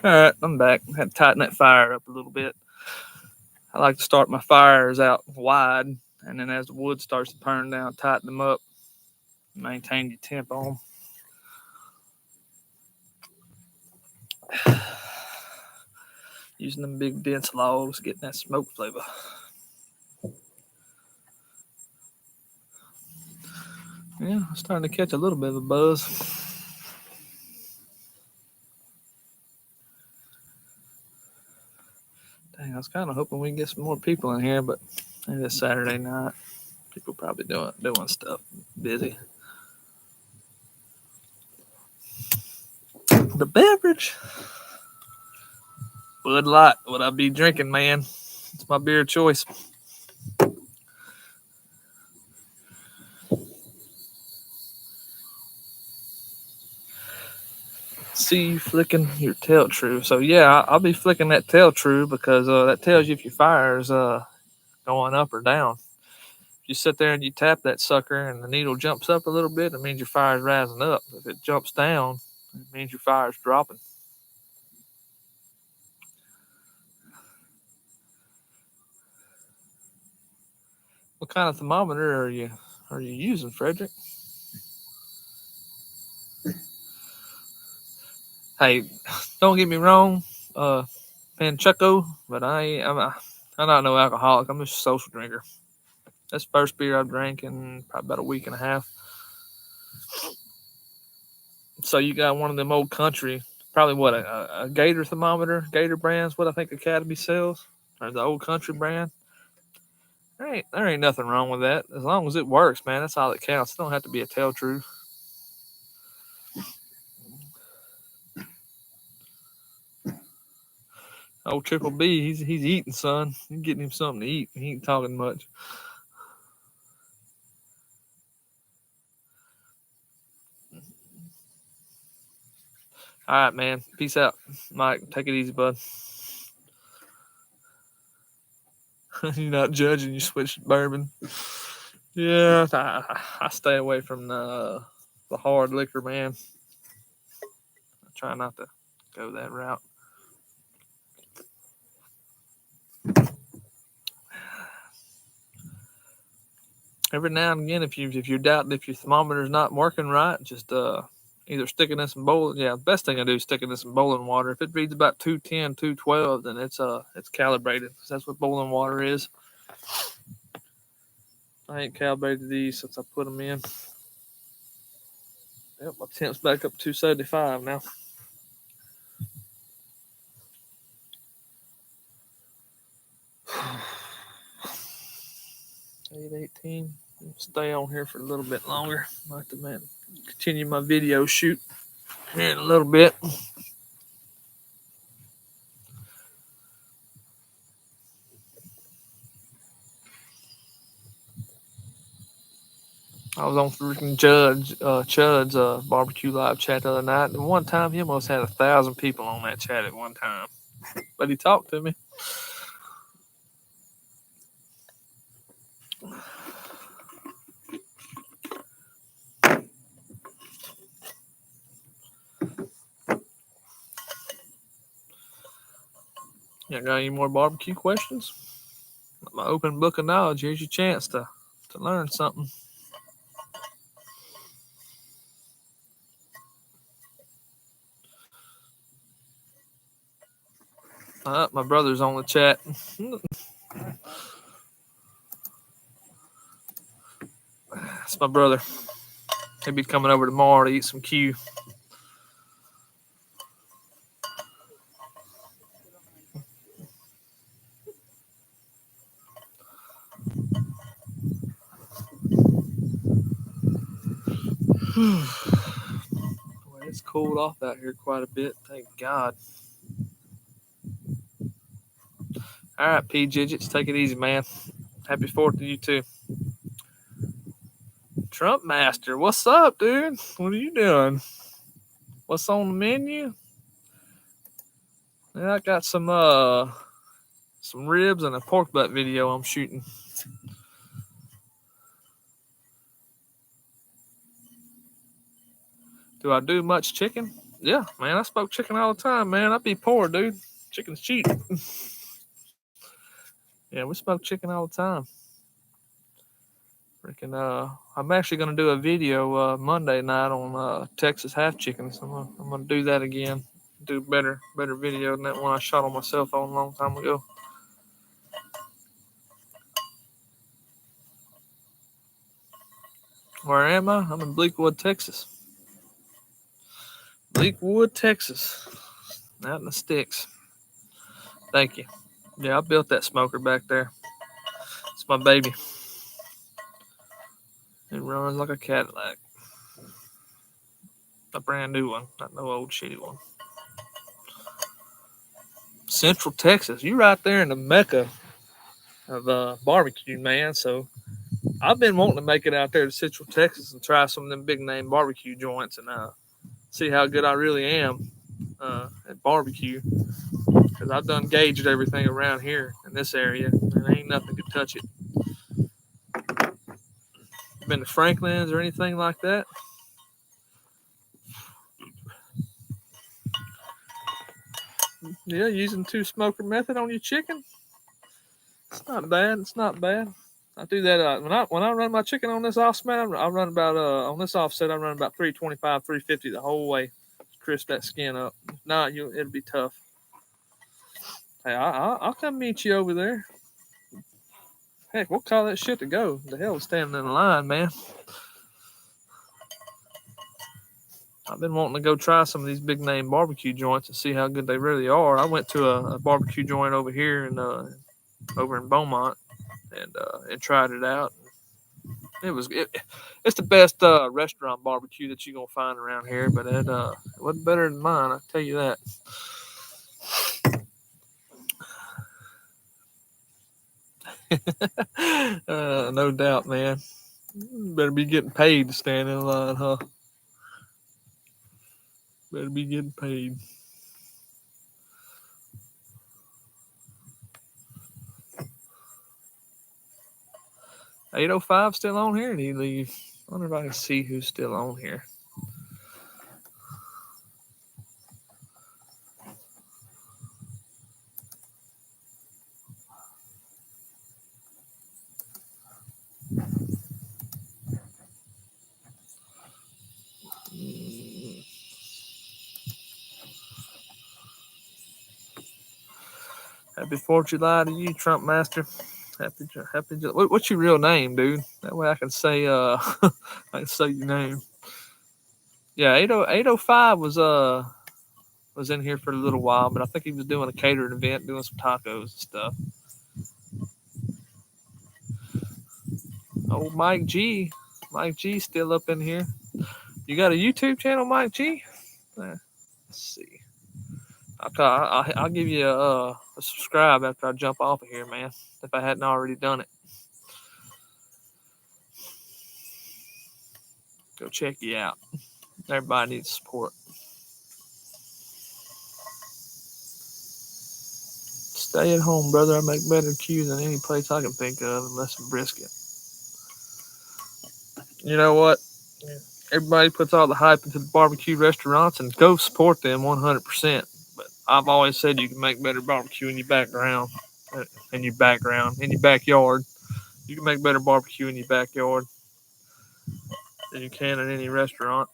A: All right, I'm back. I had to tighten that fire up a little bit. I like to start my fires out wide, and then as the wood starts to burn down, tighten them up, maintain your temp on them. Using them big dense logs, getting that smoke flavor. Yeah, I'm starting to catch a little bit of a buzz. Dang, I was kind of hoping we can get some more people in here, but maybe it's Saturday night. People probably doing stuff, busy. The beverage, Bud Light, what I be drinking, man. It's my beer choice. See you flicking your tail true. So yeah, I'll be flicking that tail true because that tells you if your fire is going up or down. If you sit there and you tap that sucker and the needle jumps up a little bit, it means your fire is rising up. If it jumps down, it means your fire is dropping. What kind of thermometer are you using, Frederick? Hey, don't get me wrong, Panchucko, but I'm not no alcoholic. I'm just a social drinker. That's the first beer I've drank in probably about a week and a half. So you got one of them old country, probably what a Gator thermometer, Gator brand's what I think Academy sells, or the old country brand. There ain't nothing wrong with that. As long as it works, man, that's all that counts. It don't have to be a tell true. Old Triple B, he's eating, son. You getting him something to eat. He ain't talking much. All right, man. Peace out, Mike. Take it easy, bud. You're not judging. You switched to bourbon. Yeah, I stay away from the hard liquor, man. I try not to go that route. Every now and again, if you're doubting if your thermometer's not working right, just either stick it in some boiling. Yeah, the best thing I do is stick it in some boiling water. If it reads about 210, 212, then it's calibrated. That's what boiling water is. I ain't calibrated these since I put them in. Yep, my temp's back up to 275 now. 8:18. Stay on here for a little bit longer. I have to continue my video shoot here in a little bit. I was on freaking Chud's barbecue live chat the other night, and one time he almost had 1,000 people on that chat at one time. But he talked to me. You got any more barbecue questions? My open book of knowledge. Here's your chance to learn something. My brother's on the chat. That's my brother. He'll be coming over tomorrow to eat some Q. It's cooled off out here quite a bit. Thank God. All right, P. Digits, take it easy, man. Happy 4th to you, too. Trump Master, what's up, dude? What are you doing? What's on the menu? Yeah, I got some ribs and a pork butt video I'm shooting. Do I do much chicken? Yeah, man, I smoke chicken all the time, man. I be poor, dude. Chicken's cheap. Yeah, we smoke chicken all the time. Freaking, I'm actually gonna do a video Monday night on Texas half chickens. I'm gonna do that again. Do better video than that one I shot on my cell phone a long time ago. Where am I? I'm in Bleakwood, Texas. Bleakwood, Texas. Out in the sticks. Thank you. Yeah, I built that smoker back there. It's my baby. It runs like a Cadillac. A brand new one, not no old shitty one. Central Texas. You right there in the mecca of barbecue, man. So I've been wanting to make it out there to Central Texas and try some of them big name barbecue joints and see how good I really am at barbecue. Because I've done gauged everything around here in this area, and ain't nothing can touch it. You been to Franklin's or anything like that? Yeah, using 2-smoker method on your chicken. It's not bad. It's not bad. I do that when I run my chicken on this offset. I run about on this offset. I run about 325, 350 the whole way, crisp that skin up. If not, it'll be tough. Hey, I'll come meet you over there. Heck, we'll call that shit to go. The hell is standing in the line, man. I've been wanting to go try some of these big name barbecue joints and see how good they really are. I went to a barbecue joint over here and over in Beaumont, and tried it out. It's the best restaurant barbecue that you're gonna find around here, but it wasn't better than mine. I tell you that. No doubt, man. Better be getting paid to stand in line, huh? Better be getting paid. $8:05 still on here, and he leave. I wonder if I can see who's still on here. Happy 4th of July to you, Trump Master. Happy July. What's your real name, dude? That way I can say I can say your name. Yeah, 805 was in here for a little while, but I think he was doing a catering event, doing some tacos and stuff. Oh, Mike G still up in here. You got a YouTube channel, Mike G? Let's see. I'll give you a subscribe after I jump off of here, man. If I hadn't already done it, go check you out. Everybody needs support. Stay at home, brother. I make better cues than any place I can think of, unless a brisket. You know what? Everybody puts all the hype into the barbecue restaurants, and go support them 100%. But I've always said you can make better barbecue in your backyard. You can make better barbecue in your backyard than you can in any restaurant.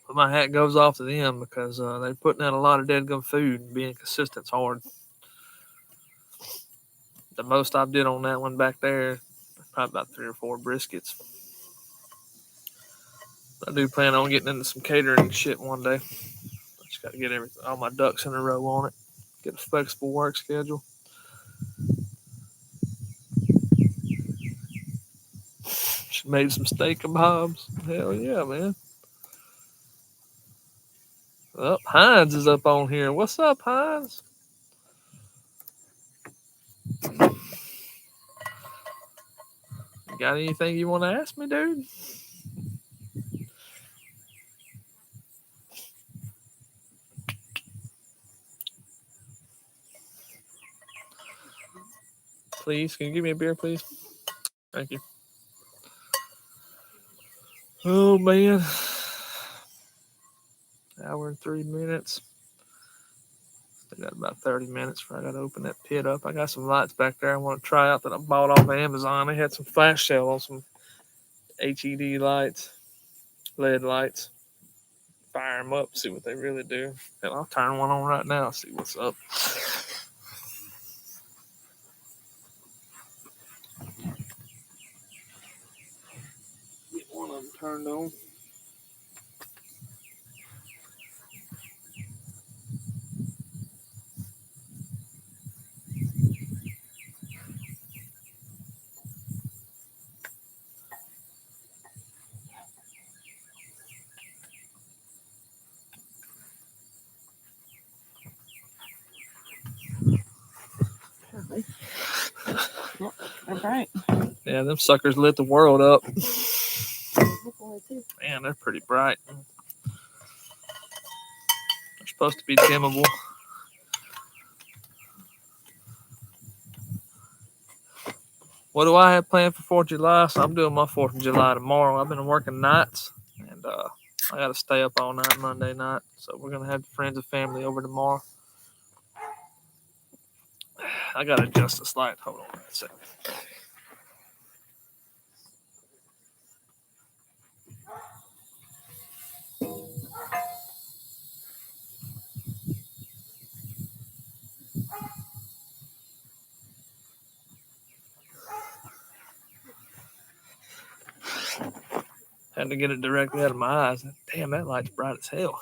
A: But my hat goes off to them because they're putting out a lot of dead gum food, and being consistent's hard. The most I did on that one back there, probably about 3 or 4 briskets. I do plan on getting into some catering shit one day. I just got to get all my ducks in a row on it. Get a flexible work schedule. She made some steak kebabs. Hell yeah, man. Oh, Hines is up on here. What's up, Hines? You got anything you want to ask me, dude? Please, can you give me a beer, please? Thank you. Oh, man. Hour and 3 minutes. Still got about 30 minutes before I got to open that pit up. I got some lights back there I want to try out that I bought off of Amazon. They had some flash sale on some HED lights, LED lights. Fire them up, see what they really do. Hell, I'll turn one on right now, see what's up. Get one of them turned on.
B: They're bright.
A: Yeah, them suckers lit the world up. Man, they're pretty bright. They're supposed to be dimmable. What do I have planned for 4th of July? So I'm doing my 4th of July tomorrow. I've been working nights, and I got to stay up all night Monday night. So we're going to have friends and family over tomorrow. I got to adjust this light. Hold on a second. Had to get it directly out of my eyes. Damn, that light's bright as hell.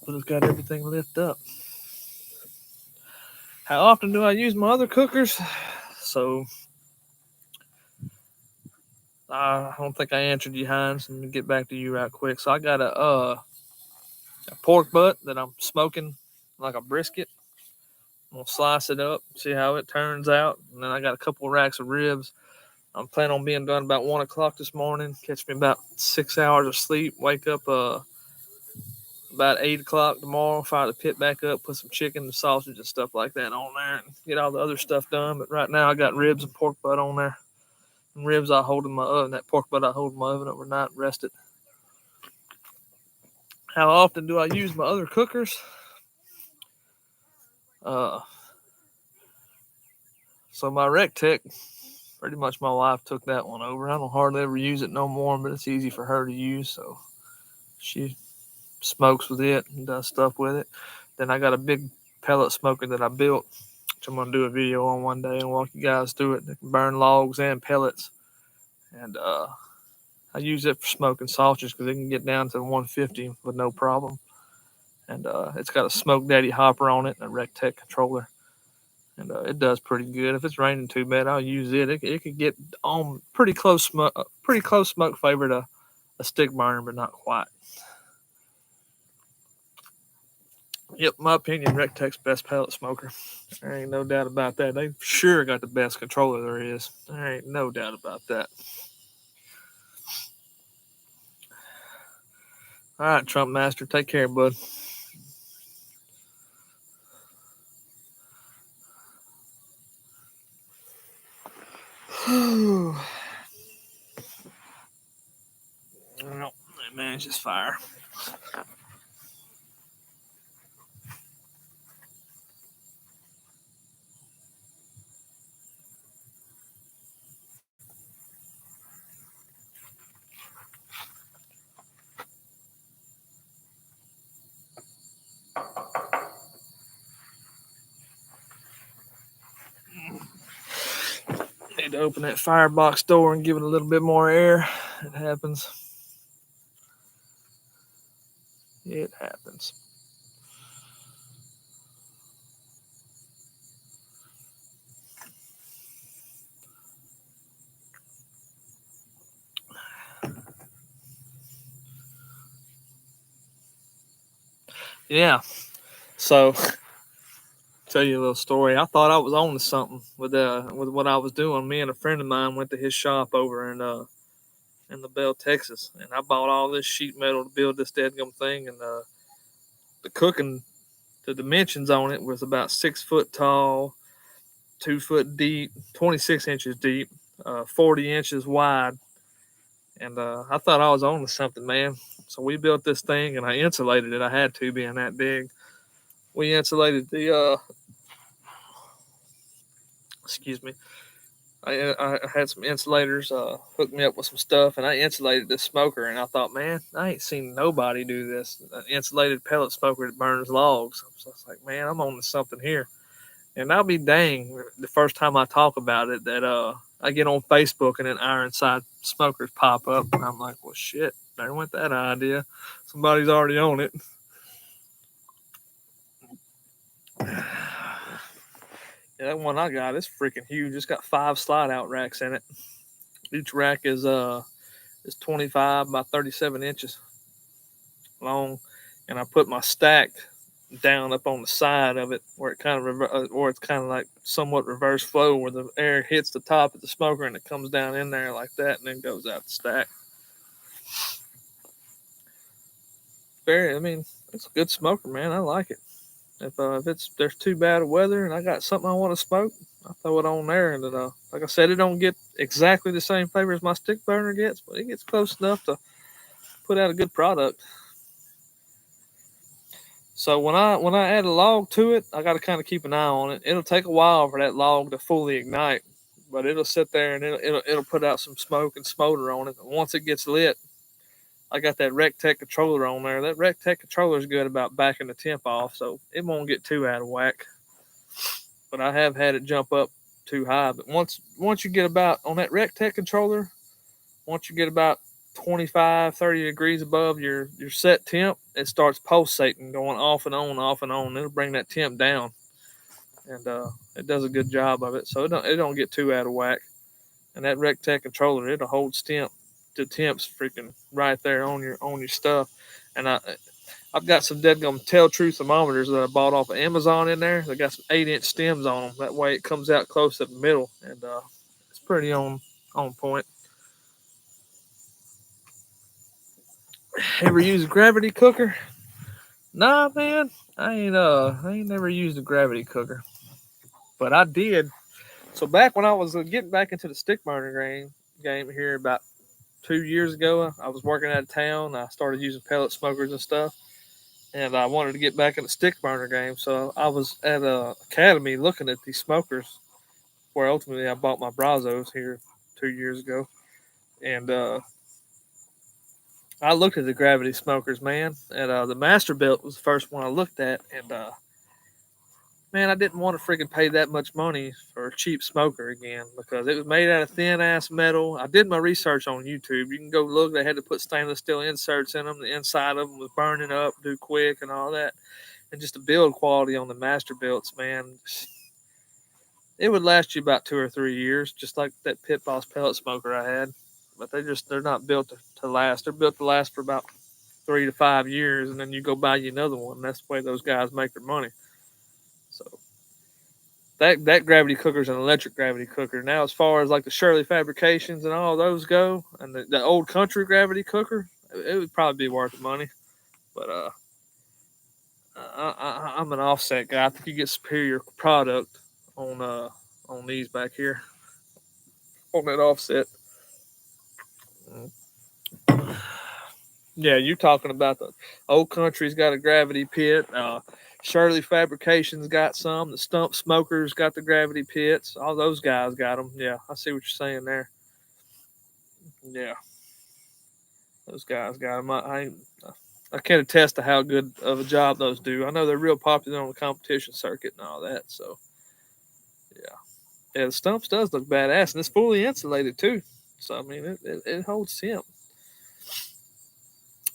A: But it's got everything lit up. How often do I use my other cookers? So I don't think I answered you, Hines. Let me get back to you right quick. So I got a pork butt that I'm smoking like a brisket. I'm gonna slice it up, see how it turns out, and then I got a couple of racks of ribs. I'm planning on being done about 1 o'clock this morning. Catch me about 6 hours of sleep. Wake up about 8 o'clock tomorrow. Fire the pit back up. Put some chicken and sausage and stuff like that on there, and get all the other stuff done. But right now I got ribs and pork butt on there. And ribs I hold in my oven. That pork butt I hold in my oven overnight. Rest it. How often do I use my other cookers? So my Rectech, pretty much my wife took that one over. I don't hardly ever use it no more, but it's easy for her to use. So she smokes with it and does stuff with it. Then I got a big pellet smoker that I built, which I'm going to do a video on one day and walk you guys through it. It can burn logs and pellets. And I use it for smoking sausage because it can get down to 150 with no problem. And it's got a Smoke Daddy hopper on it and a Rectech controller. And it does pretty good. If it's raining too bad, I'll use it. It could get on pretty close smoke flavor to a stick burner, but not quite. Yep, my opinion, Rectech's best pellet smoker. There ain't no doubt about that. They sure got the best controller there is. There ain't no doubt about that. All right, Trump Master, take care, bud. No, man, it's just fire. Need to open that firebox door and give it a little bit more air. It happens. It happens. Yeah. So, tell you a little story. I thought I was on to something with what I was doing. Me and a friend of mine went to his shop over in the Bell, Texas, and I bought all this sheet metal to build this deadgum thing. And the cooking, the dimensions on it was about 6 foot tall, 2 foot deep, 26 inches deep, 40 inches wide. And I thought I was on to something, man. So we built this thing, and I insulated it. I had to, being that big. We insulated the excuse me. I had some insulators hooked me up with some stuff, and I insulated this smoker. And I thought, man, I ain't seen nobody do this. An insulated pellet smoker that burns logs. So I was like, man, I'm on to something here. And I'll be dang the first time I talk about it that I get on Facebook and then Ironside smokers pop up, and I'm like, well, shit, there went that idea. Somebody's already on it. Yeah, that one I got is freaking huge. It's got 5 slide out racks in it. Each rack is 25 by 37 inches long, and I put my stack down up on the side of it where it kind of or it's kind of like somewhat reverse flow where the air hits the top of the smoker and it comes down in there like that and then goes out the stack. I mean, it's a good smoker, man. I like it. If there's too bad of weather and I got something I want to smoke, I throw it on there. And like I said, it don't get exactly the same flavor as my stick burner gets, but it gets close enough to put out a good product. So when I add a log to it, I got to kind of keep an eye on it. It'll take a while for that log to fully ignite, but it'll sit there and it'll put out some smoke and smolder on it. And once it gets lit, I got that Rectech controller on there. That Rectech controller is good about backing the temp off, so it won't get too out of whack. But I have had it jump up too high. But once you get about on that Rectech controller, once you get about 25, 30 degrees above your set temp, it starts pulsating, going off and on, off and on. It'll bring that temp down. and it does a good job of it. So it don't get too out of whack. And that Rectech controller, it'll hold the temps freaking right there on your stuff. And I've got some deadgum Tell True thermometers that I bought off of Amazon in there. They got some 8-inch stems on them. That way it comes out close to the middle, and it's pretty on point. Ever use a gravity cooker? Nah, man, I ain't never used a gravity cooker, but I did. So back when I was getting back into the stick burner game here about 2 years ago, I was working out of town. I started using pellet smokers and stuff, and I wanted to get back in the stick burner game. So I was at a academy looking at these smokers, where ultimately I bought my Brazos here 2 years ago, and I looked at the gravity smokers, man, and the Masterbuilt was the first one I looked at, and man, I didn't want to freaking pay that much money for a cheap smoker again because it was made out of thin ass metal. I did my research on YouTube. You can go look. They had to put stainless steel inserts in them. The inside of them was burning up, do quick, and all that. And just the build quality on the Masterbuilts, man, it would last you about 2 or 3 years, just like that Pit Boss pellet smoker I had. But they're not built to last. They're built to last for about 3 to 5 years, and then you go buy you another one. That's the way those guys make their money. So that gravity cooker is an electric gravity cooker. Now, as far as like the Shirley Fabrications and all those go, and the old country gravity cooker, it would probably be worth the money. But I'm an offset guy. I think you get superior product on these back here on that offset. Yeah, you talking about the old country's got a gravity pit. Shirley Fabrications got some. The Stump Smokers got the gravity pits. All those guys got them. Yeah, I see what you're saying there. Yeah, those guys got them. I can't attest to how good of a job those do. I know they're real popular on the competition circuit and all that. So yeah, the Stumps does look badass, and it's fully insulated too. So I mean, it holds temp.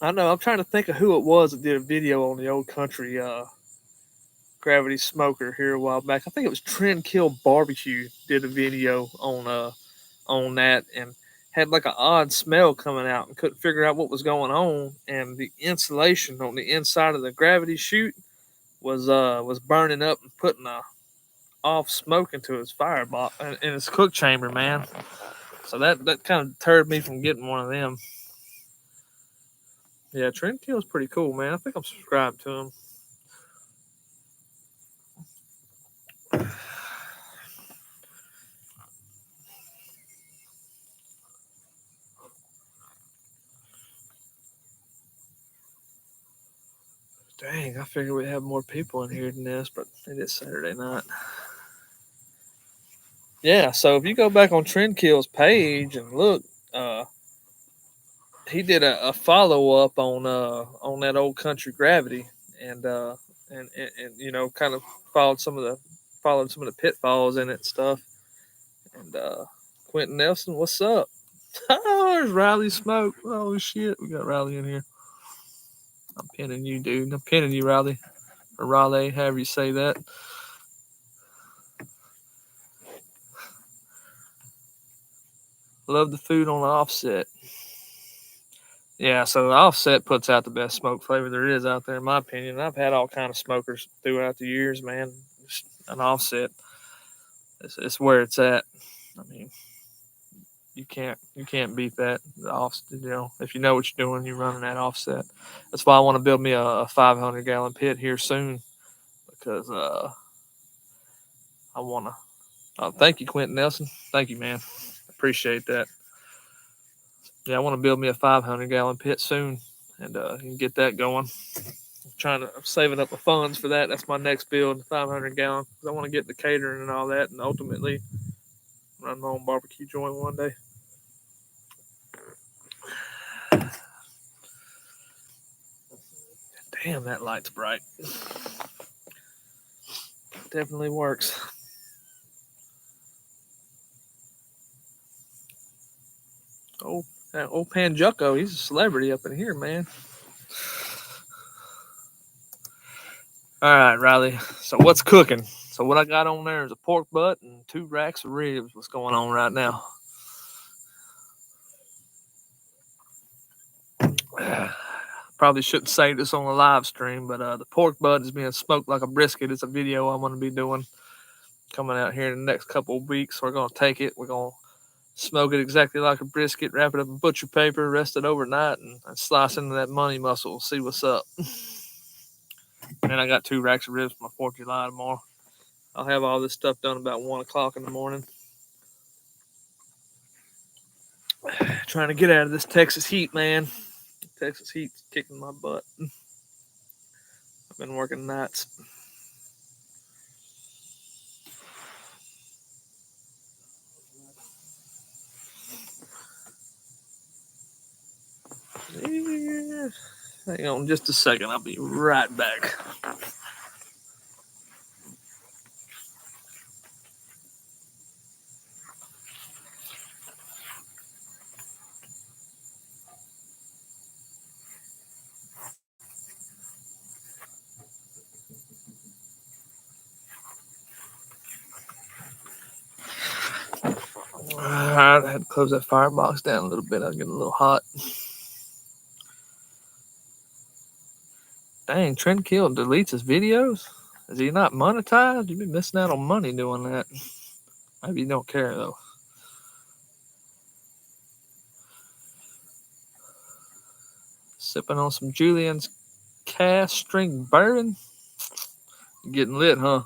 A: I know. I'm trying to think of who it was that did a video on the old country gravity smoker here a while back. I think it was Trendkill BBQ did a video on that and had like an odd smell coming out and couldn't figure out what was going on. And the insulation on the inside of the gravity chute was burning up and putting a off smoke into his firebox in his cook chamber, man. So that kind of deterred me from getting one of them. Yeah, Trendkill is pretty cool, man. I think I'm subscribed to him. Dang, I figured we'd have more people in here than this, but it is Saturday night. Yeah, so if you go back on Trendkill's page and look, he did a follow up on that old country gravity, and you know, kind of followed some of the pitfalls in it and stuff. And Quentin Nelson, what's up? Oh, there's Riley Smoke. Oh shit, we got Riley in here. I'm pinning you, dude. I'm pinning you, Riley. Or Raleigh, however you say that. Love the food on the offset. Yeah, so the offset puts out the best smoke flavor there is out there, in my opinion. I've had all kind of smokers throughout the years, man. Just an offset, it's where it's at. I mean, you can't beat that. The offset, you know, if you know what you're doing, you're running that offset. That's why I want to build me a 500-gallon pit here soon, because I want to. Thank you, Quentin Nelson. Thank you, man. Appreciate that. Yeah, I want to build me a 500-gallon pit soon, and you can get that going. I'm saving up my funds for that. That's my next build, 500-gallon. I want to get the catering and all that, and ultimately run my own barbecue joint one day. Damn, that light's bright. Definitely works. Oh, that old Panjucco, he's a celebrity up in here, man. All right, Riley. So what's cooking? So what I got on there is a pork butt and 2 racks of ribs. What's going on right now? Probably shouldn't say this on a live stream, but the pork butt is being smoked like a brisket. It's a video I'm going to be doing coming out here in the next couple of weeks. We're going to take it. We're going to smoke it exactly like a brisket, wrap it up in butcher paper, rest it overnight, and slice into that money muscle. See what's up. And I got 2 racks of ribs for my 4th of July tomorrow. I'll have all this stuff done about 1 o'clock in the morning. Trying to get out of this Texas heat, man. Texas heat's kicking my butt. I've been working nights. Yeah. Hang on just a second. I'll be right back. Alright, I had to close that firebox down a little bit. I was getting a little hot. Dang, Trendkill deletes his videos? Is he not monetized? You've been missing out on money doing that. Maybe you don't care, though. Sipping on some Julian's cast string bourbon. You're getting lit, huh?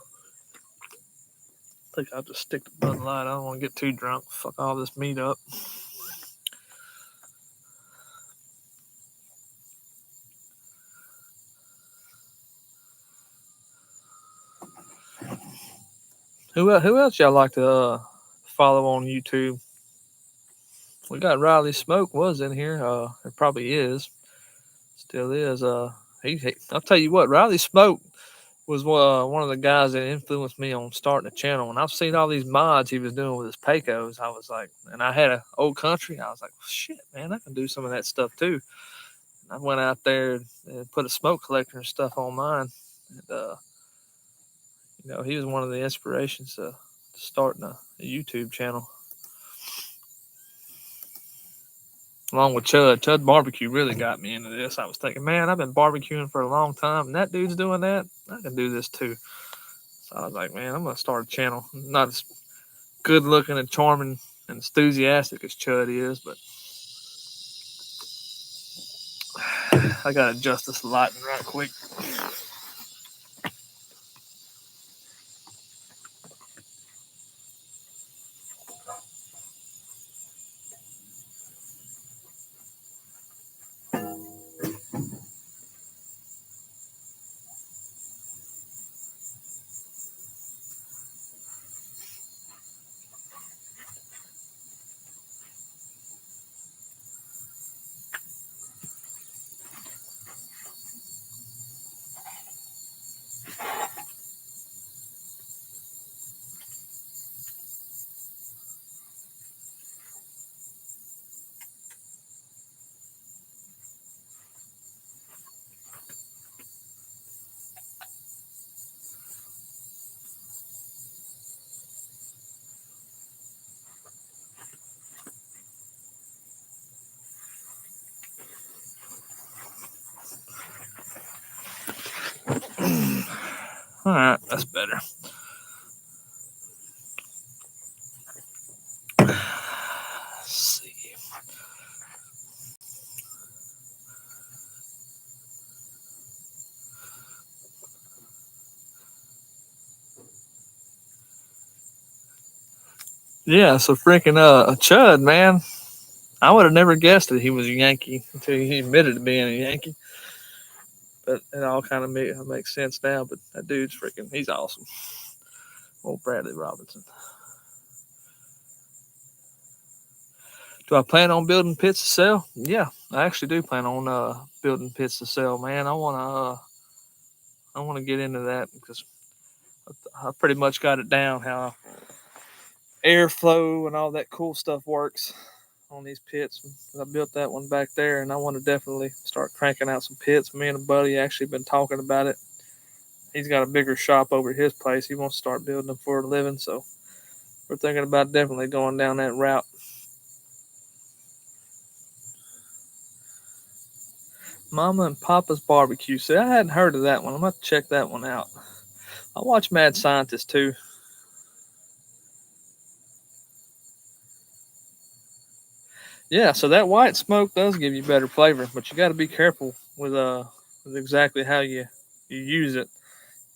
A: I think I'll just stick to Bud Light. I don't want to get too drunk. Fuck all this meat up. Who else y'all like to follow on YouTube? We got Riley Smoke was in here. It probably is. Still is. I'll tell you what, Riley Smoke was one of the guys that influenced me on starting a channel. And I've seen all these mods he was doing with his Pecos. I was like, and I had an old country. I was like, shit, man, I can do some of that stuff too. And I went out there and put a smoke collector and stuff on mine. And, he was one of the inspirations to starting a YouTube channel. Along with Chud. Chud Barbecue really got me into this. I was thinking, man, I've been barbecuing for a long time, and that dude's doing that. I can do this too. So I was like, man, I'm going to start a channel. Not as good looking and charming and enthusiastic as Chud is, but I got to adjust this lighting right quick. All right, that's better. Let's see. Yeah, so freaking Chud, man. I would have never guessed that he was a Yankee until he admitted to being a Yankee. But it all kind of makes sense now. But that dude's he's awesome. Old Bradley Robinson. Do I plan on building pits to sell? Yeah, I actually do plan on building pits to sell, man. I want to get into that because I pretty much got it down how airflow and all that cool stuff works on these pits. I built that one back there, and I want to definitely start cranking out some pits. Me and a buddy actually been talking about it. he's got a bigger shop over at his place. He wants to start building them for a living, so we're thinking about definitely going down that route. Mama and Papa's Barbecue. See, I hadn't heard of that one. I'm going to check that one out. I watch Mad Scientist too. Yeah, so that white smoke does give you better flavor, but you got to be careful with exactly how you use it.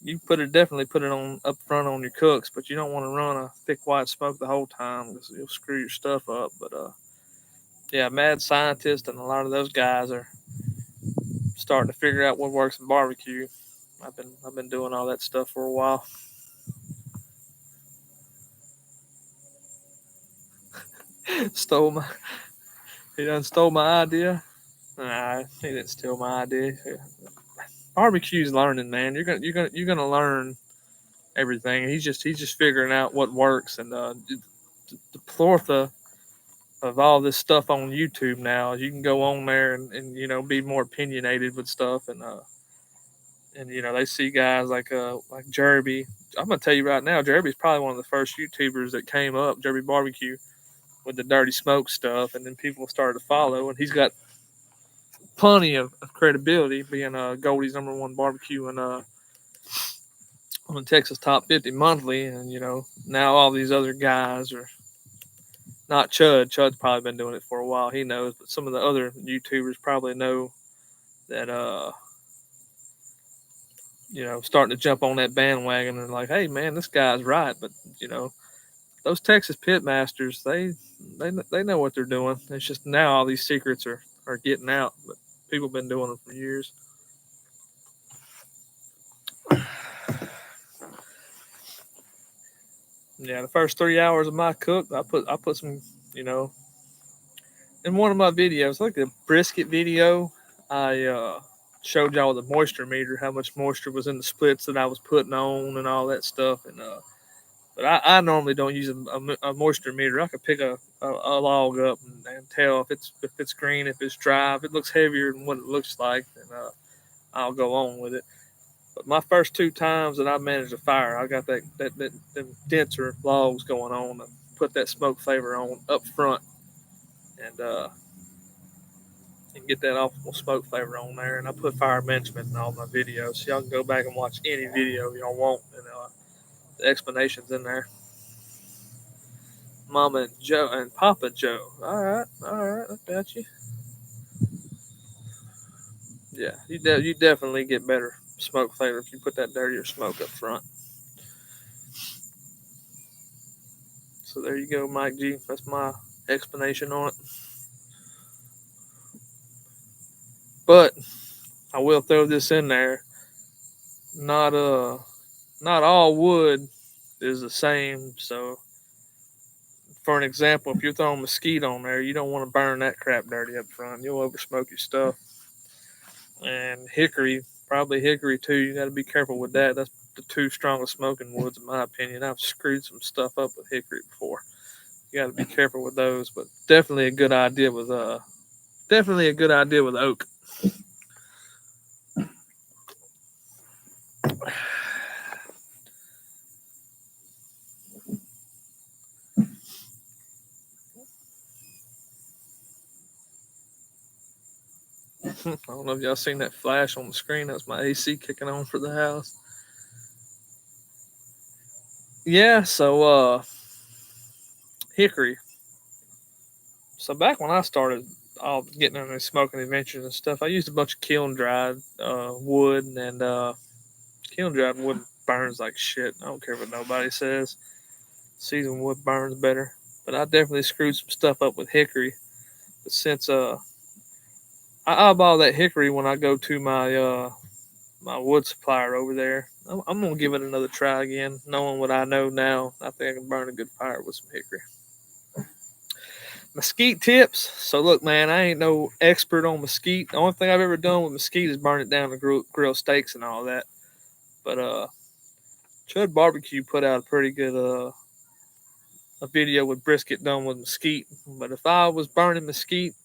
A: You definitely put it on up front on your cooks, but you don't want to run a thick white smoke the whole time because you'll screw your stuff up. But yeah, Mad Scientist and a lot of those guys are starting to figure out what works in barbecue. I've been doing all that stuff for a while. He done stole my idea. Nah, he didn't steal my idea. Barbecue's learning, man. You're gonna learn everything. He's just figuring out what works, and the plethora of all this stuff on YouTube now. You can go on there and be more opinionated with stuff, and they see guys like Jerby. I'm gonna tell you right now, Jerby's probably one of the first YouTubers that came up, Jerby Barbecue, with the dirty smoke stuff, and then people started to follow, and he's got plenty of credibility, being Goldie's #1 barbecue and on the Texas Top 50 monthly, and now all these other guys are not Chud. Chud's probably been doing it for a while. He knows, but some of the other YouTubers probably know that starting to jump on that bandwagon and like, hey man, this guy's right. But those Texas pit masters, they know what they're doing. It's just now all these secrets are getting out, but people have been doing them for years. Yeah, the first 3 hours of my cook, I put some, in one of my videos, like a brisket video, I showed y'all the moisture meter, how much moisture was in the splits that I was putting on and all that stuff. And but I normally don't use a moisture meter. I could pick a log up and tell if it's green, if it's dry, if it looks heavier than what it looks like, then I'll go on with it. But my first 2 times that I managed a fire, I got them denser logs going on and put that smoke flavor on up front, and get that optimal smoke flavor on there. And I put fire management in all my videos, so y'all can go back and watch any video y'all want, and the explanations in there. Mama and Joe and Papa Joe. All right, I got you. Yeah, you definitely get better smoke flavor if you put that dirtier smoke up front. So there you go, Mike G. That's my explanation on it. But I will throw this in there. Not not all wood is the same. So for an example, if you're throwing mesquite on there, you don't want to burn that crap dirty up front. You'll over smoke your stuff. And hickory, probably hickory too. You got to be careful with that. That's the 2 strongest smoking woods, in my opinion. I've screwed some stuff up with hickory before. You got to be careful with those, but definitely a good idea with oak. I don't know if y'all seen that flash on the screen. That was my AC kicking on for the house. Yeah, so hickory. So back when I started all getting into smoking adventures and stuff, I used a bunch of kiln dried wood, and kiln dried wood burns like shit. I don't care what nobody says. Seasoned wood burns better. But I definitely screwed some stuff up with hickory. But since I eyeball that hickory when I go to my wood supplier over there, I'm gonna give it another try again. Knowing what I know now, I think I can burn a good fire with some hickory. Mesquite tips. So look, man, I ain't no expert on mesquite. The only thing I've ever done with mesquite is burn it down to grill steaks and all that. But Chud Barbecue put out a pretty good a video with brisket done with mesquite. But if I was burning mesquite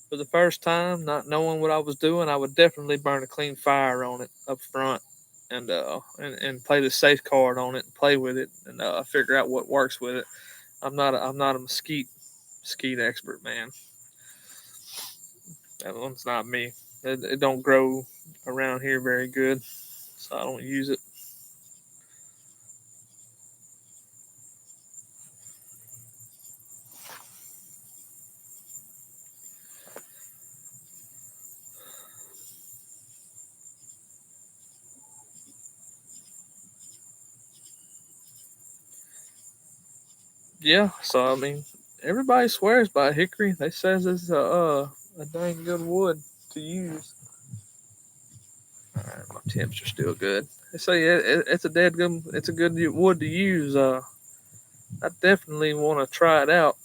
A: for the first time, not knowing what I was doing, I would definitely burn a clean fire on it up front and play the safe card on it and play with it and figure out what works with it. I'm not a mesquite expert, man. That one's not me. It don't grow around here very good, so I don't use it. Yeah, so I mean, everybody swears by hickory. They says it's a dang good wood to use. All right, my temps are still good. They say it's a dead good. It's a good wood to use. I definitely want to try it out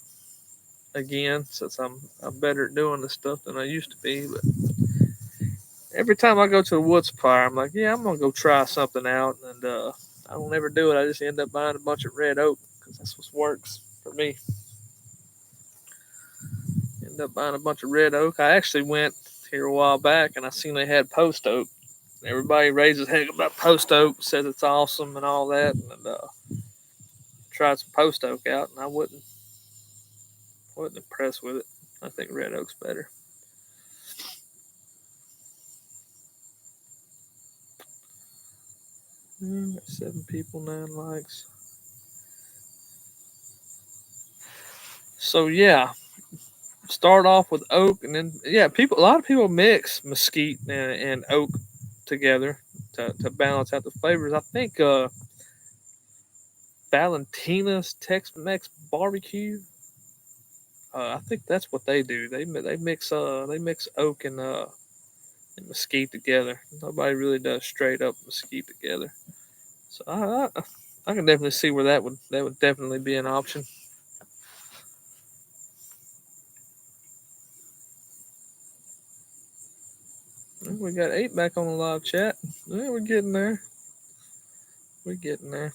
A: again since I'm better at doing this stuff than I used to be. But every time I go to a wood supplier, I'm like, yeah, I'm gonna go try something out, and I don't ever do it. I just end up buying a bunch of red oak because that's what works for me. End up buying a bunch of red oak. I actually went here a while back and I seen they had post oak. Everybody raises heck about post oak, says it's awesome and all that, and tried some post oak out, and I wasn't impressed with it. I think red oak's better. Got 7 people, 9 likes. So yeah, start off with oak, and then a lot of people mix mesquite and oak together to balance out the flavors. I think Valentina's Tex-Mex barbecue. I think that's what they do. They mix oak and mesquite together. Nobody really does straight up mesquite together. So I can definitely see where that would definitely be an option. We got 8 back on the live chat. Yeah, we're getting there. We're getting there.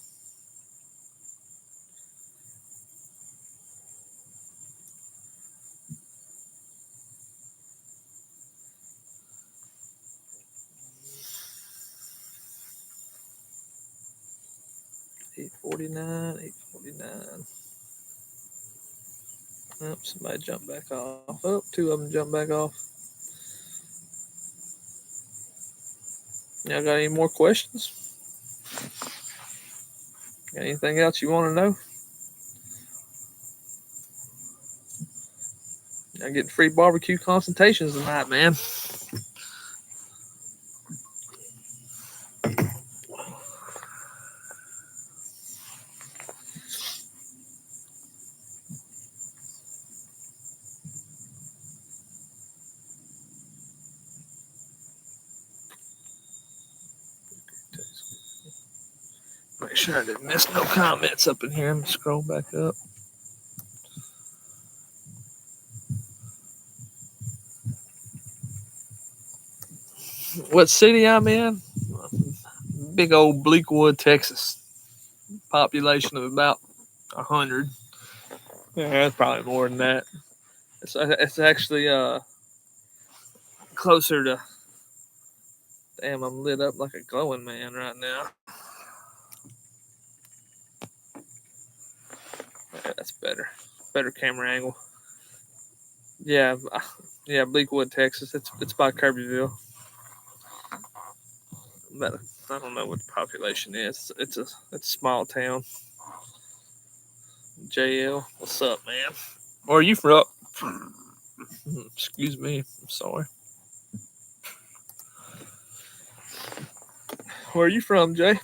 A: $8.49. Oh, somebody jumped back off. Oh, 2 of them jumped back off. Y'all got any more questions? Got anything else you want to know? Y'all getting free barbecue consultations tonight, man. Make sure I didn't miss no comments up in here. I'm gonna scroll back up. What city I'm in? Big old Bleakwood, Texas. Population of about 100. Yeah, it's probably more than that. It's actually closer to. Damn, I'm lit up like a glowing man right now. Yeah, that's better. Better camera angle. Yeah, Bleakwood, Texas. It's by Kirbyville. But I don't know what the population is. It's a small town. JL, what's up, man? Where are you from? Excuse me. I'm sorry. Where are you from, Jay?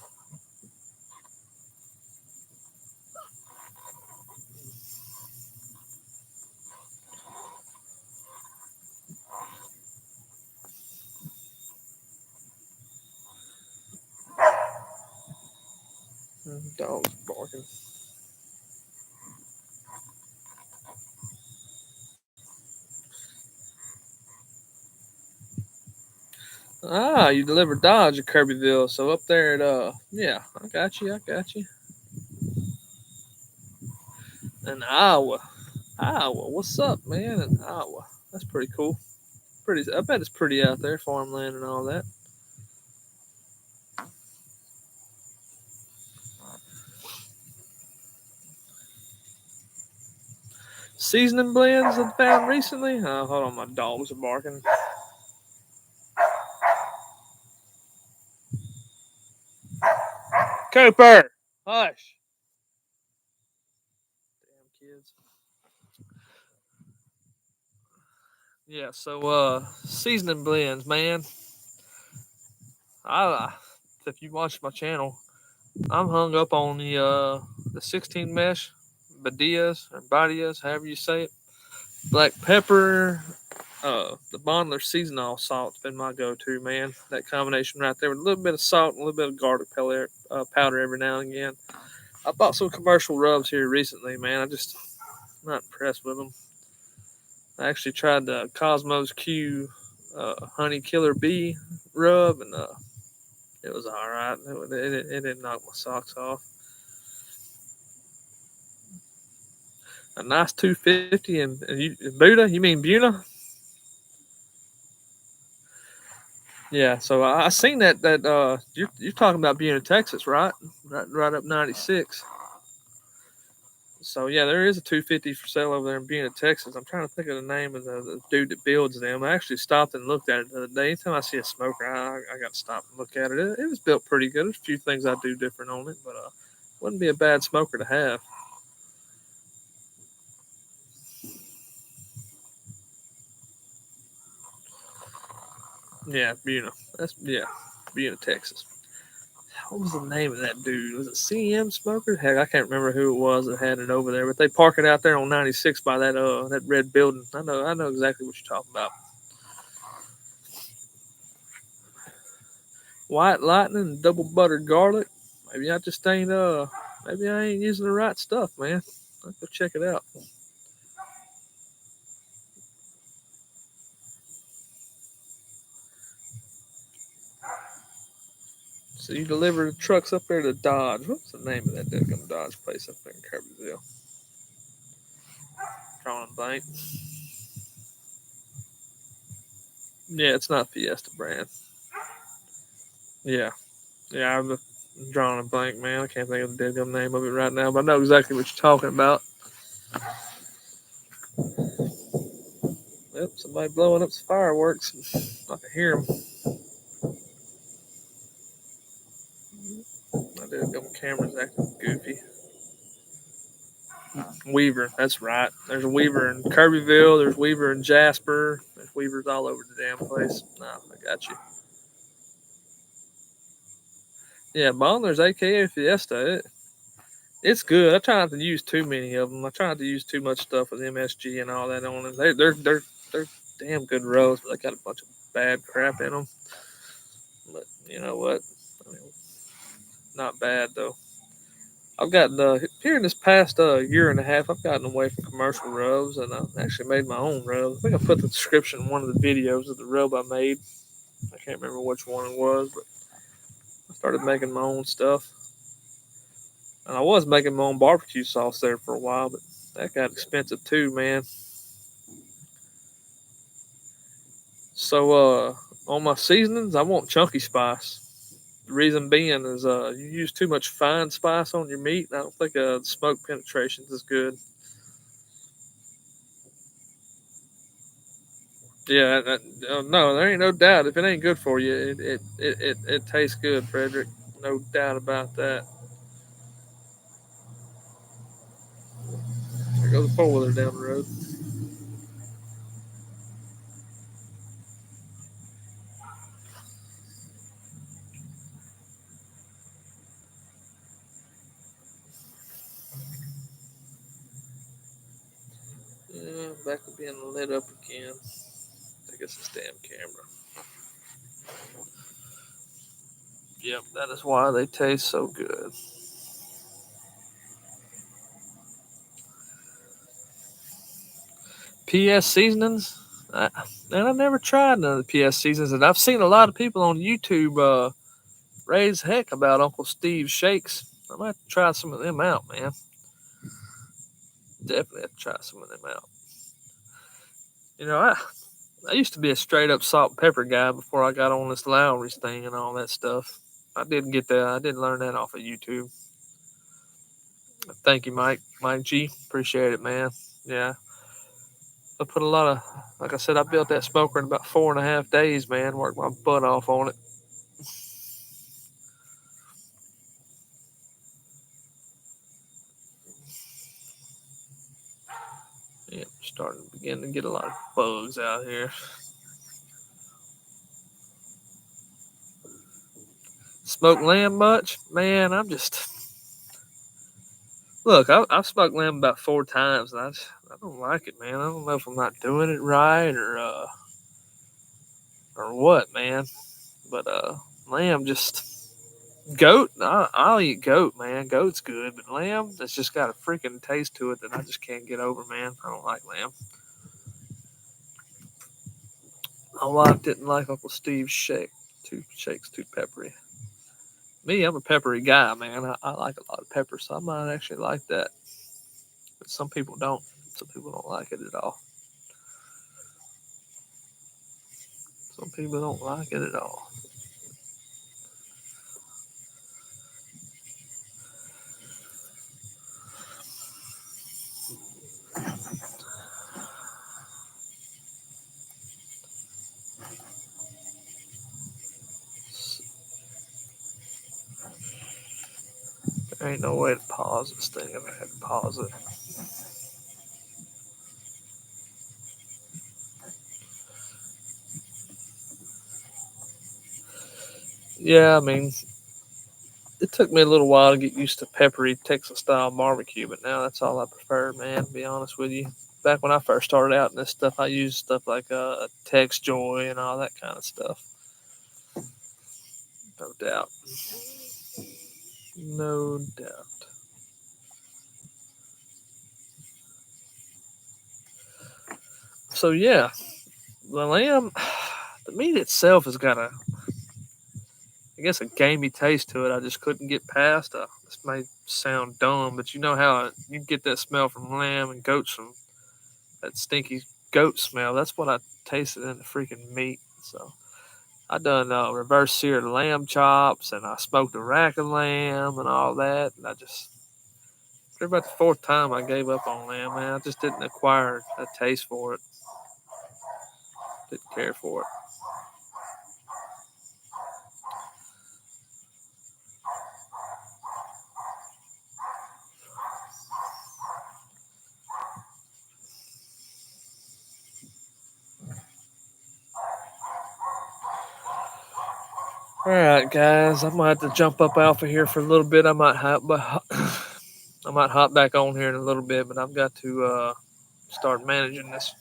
A: Dog's barking. Ah, you deliver Dodge at Kirbyville, so up there at yeah, I got you. In Iowa, what's up, man? In Iowa, that's pretty cool. Pretty, I bet it's pretty out there, farmland and all that. seasoning blends I found recently. Hold on, my dogs are barking. Cooper, hush. Damn kids. Yeah, so seasoning blends, man. If you watch my channel, I'm hung up on the 16 mesh, Badias, however you say it. Black pepper, the Bondler seasonal salt's been my go-to, man. That combination right there with a little bit of salt and a little bit of garlic powder every now and again. I bought some commercial rubs here recently, man. I'm not impressed with them. I actually tried the Cosmos Q Honey Killer Bee rub, and it was all right. It didn't knock my socks off. A nice 250 and Buddha. You mean Buna? Yeah. So I seen that you're talking about being in Texas, right? Right up 96. So yeah, there is a 250 for sale over there in Buena, Texas. I'm trying to think of the name of the dude that builds them. I actually stopped and looked at it the other day. Anytime I see a smoker, I got to stop and look at it. It was built pretty good. There's a few things I do different on it, but wouldn't be a bad smoker to have. Yeah, Buena. Buena, Texas. What was the name of that dude? Was it CM Smoker? Heck, I can't remember who it was that had it over there, but they park it out there on 96 by that red building. I know exactly what you're talking about. White lightning and double buttered garlic. Maybe I ain't using the right stuff, man. I'll go check it out. So you deliver the trucks up there to Dodge. What's the name of that damn Dodge place up there in Kirbyville? Drawing a blank. Yeah, it's not Fiesta brand. Yeah. Yeah, I'm drawing a blank, man. I can't think of the damn name of it right now, but I know exactly what you're talking about. Yep, somebody blowing up some fireworks. I can hear them. My damn camera's acting goofy. Weaver, that's right. There's a Weaver in Kirbyville. There's Weaver in Jasper. There's Weavers all over the damn place. No, I got you. Yeah, Bondler's AKA Fiesta. It's good. I try not to use too many of them. I try not to use too much stuff with MSG and all that on them. They're damn good rows, but they got a bunch of bad crap in them. But you know what? I mean, not bad though. I've gotten here in this past year and a half. I've gotten away from commercial rubs, and I've actually made my own rubs. I think I put the description in one of the videos of the rub I made. I can't remember which one it was, but I started making my own stuff. And I was making my own barbecue sauce there for a while, but that got expensive too, man. So on my seasonings, I want chunky spice. The reason being is you use too much fine spice on your meat. I don't think smoke penetration is good. Yeah, no, there ain't no doubt. If it ain't good for you, it tastes good, Frederick. No doubt about that. There goes the 4-wheeler down the road. Yeah, back to being lit up again. I guess this damn camera. Yep, that is why they taste so good. PS seasonings? And I've never tried none of the PS seasonings, and I've seen a lot of people on YouTube raise heck about Uncle Steve's shakes. I might try some of them out, man. Definitely have to try some of them out. You know, I used to be a straight up salt and pepper guy before I got on this Lowry's thing and all that stuff. I didn't get that. I didn't learn that off of YouTube. Thank you, Mike. Mike G. Appreciate it, man. Yeah. I put a lot of, like I said, I built that smoker in about 4.5 days, man. Worked my butt off on it. Yeah, starting to begin to get a lot of bugs out here. Smoked lamb much? Man, I'm just. Look, I've smoked lamb about 4 times, and I don't like it, man. I don't know if I'm not doing it right or what, man. But lamb just goat. I'll eat goat, man. Goat's good, but lamb that's just got a freaking taste to it that I just can't get over, man. I don't like lamb. My wife didn't like Uncle Steve's shake. Shakes too peppery. Me, I'm a peppery guy, man. I like a lot of pepper, so I might actually like that. But some people don't. Some people don't like it at all. Some people don't like it at all. There ain't no way to pause this thing if I had to pause it. Yeah, I mean, it took me a little while to get used to peppery Texas style barbecue, but now that's all I prefer, man, to be honest with you. Back when I first started out in this stuff, I used stuff like Tex Joy and all that kind of stuff. No doubt. No doubt. So, yeah, the lamb, the meat itself has got I guess, a gamey taste to it. I just couldn't get past. This may sound dumb, but you know how you get that smell from lamb and goats from that stinky goat smell. That's what I tasted in the freaking meat. So I done reverse seared lamb chops, and I smoked a rack of lamb and all that. And I just after about the 4th time I gave up on lamb, man. I just didn't acquire a taste for it. Didn't care for it. All right, guys, I'm gonna have to jump up off of here for a little bit. I might hop back on here in a little bit, but I've got to start managing this.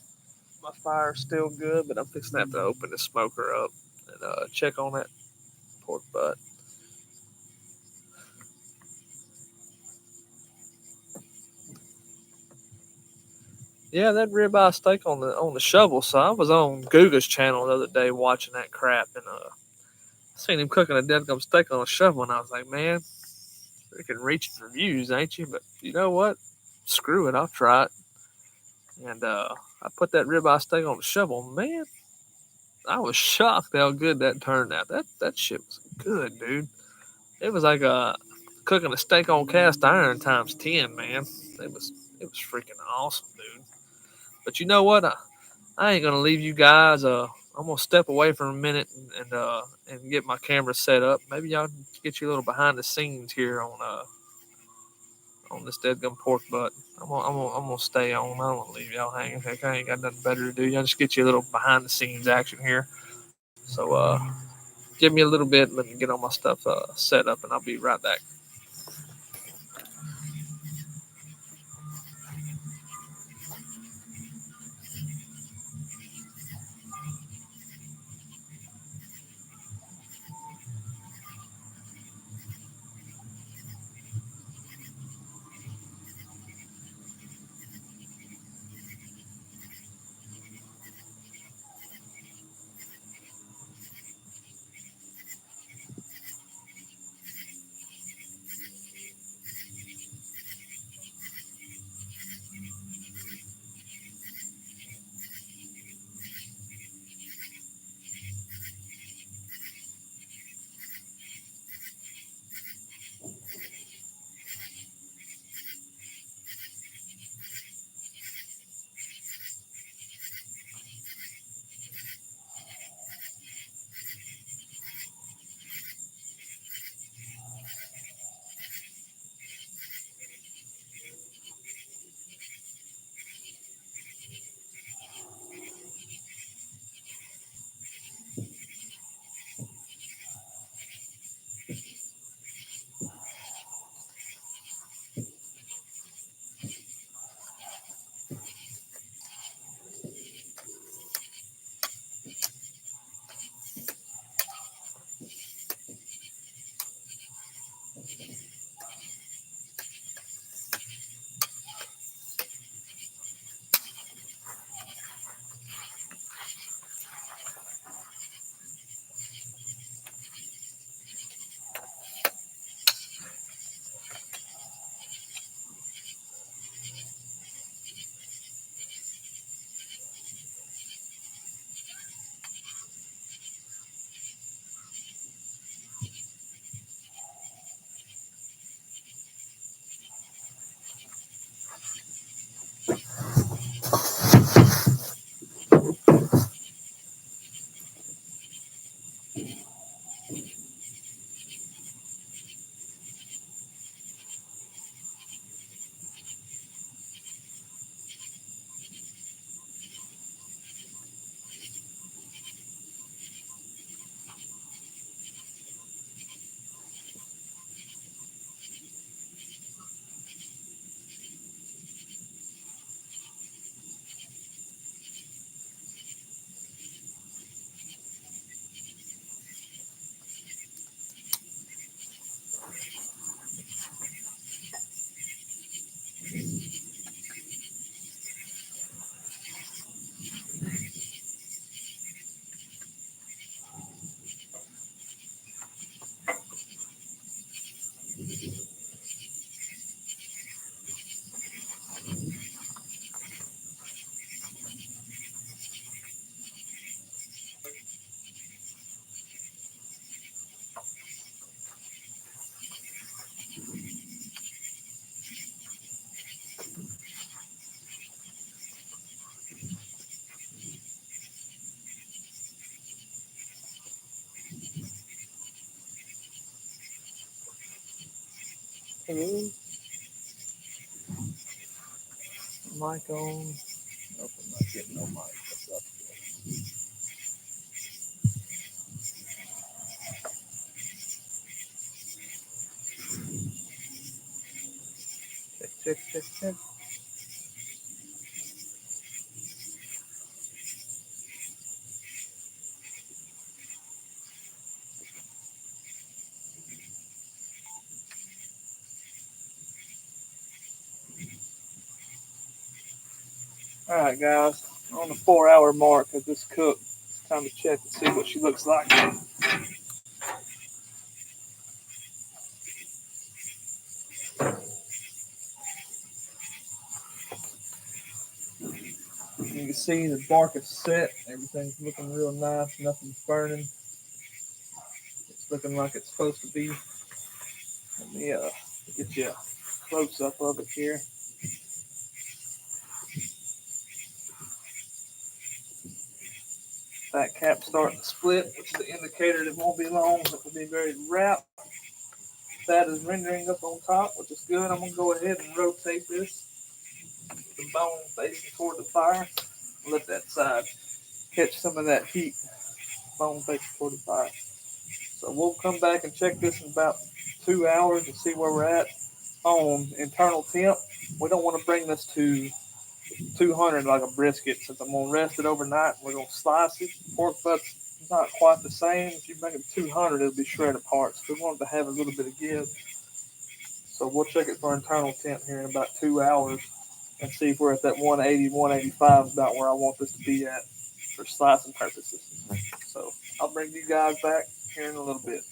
A: My fire's still good, but I'm fixing to have to open the smoker up and check on that pork butt. Yeah, that ribeye steak on the shovel. So I was on Guga's channel the other day watching that crap, and I seen him cooking a dead gum steak on a shovel, and I was like, man, freaking reaching for views, ain't you? But you know what? Screw it, I'll try it. And I put that ribeye steak on the shovel. Man, I was shocked how good that turned out. That shit was good, dude. It was like cooking a steak on cast iron times 10, man. It was it was freaking awesome, dude. But you know what? I ain't gonna leave you guys. I'm gonna step away for a minute and get my camera set up. Maybe y'all get you a little behind the scenes here on this dead gum pork butt. I'm gonna stay on. I don't want to leave y'all hanging. Heck, I ain't got nothing better to do. Y'all just get you a little behind the scenes action here. So give me a little bit. Let me get all my stuff set up, and I'll be right back. Mic on. Nope, I'm not getting no mic. What's up? Check. All right, guys. On the 4 hour mark of this cook, it's time to check and see what she looks like. You can see the bark is set. Everything's looking real nice. Nothing's burning. It's looking like it's supposed to be. Let me get you a close up of it here. That cap starting to split, which is the indicator that it won't be long. It will be ready to wrap. That is rendering up on top, which is good. I'm going to go ahead and rotate this. The bone facing toward the fire. Let that side catch some of that heat. Bone facing toward the fire. So we'll come back and check this in about 2 hours and see where we're at on internal temp. We don't want to bring this to 200 like a brisket, since I'm going to rest it overnight. We're going to slice it. Pork butt's not quite the same. If you make it 200, it'll be shredded parts. We want it to have a little bit of give. So we'll check it for internal temp here in about 2 hours and see if we're at that 180, 185 is about where I want this to be at for slicing purposes. So I'll bring you guys back here in a little bit.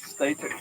A: Stay tuned.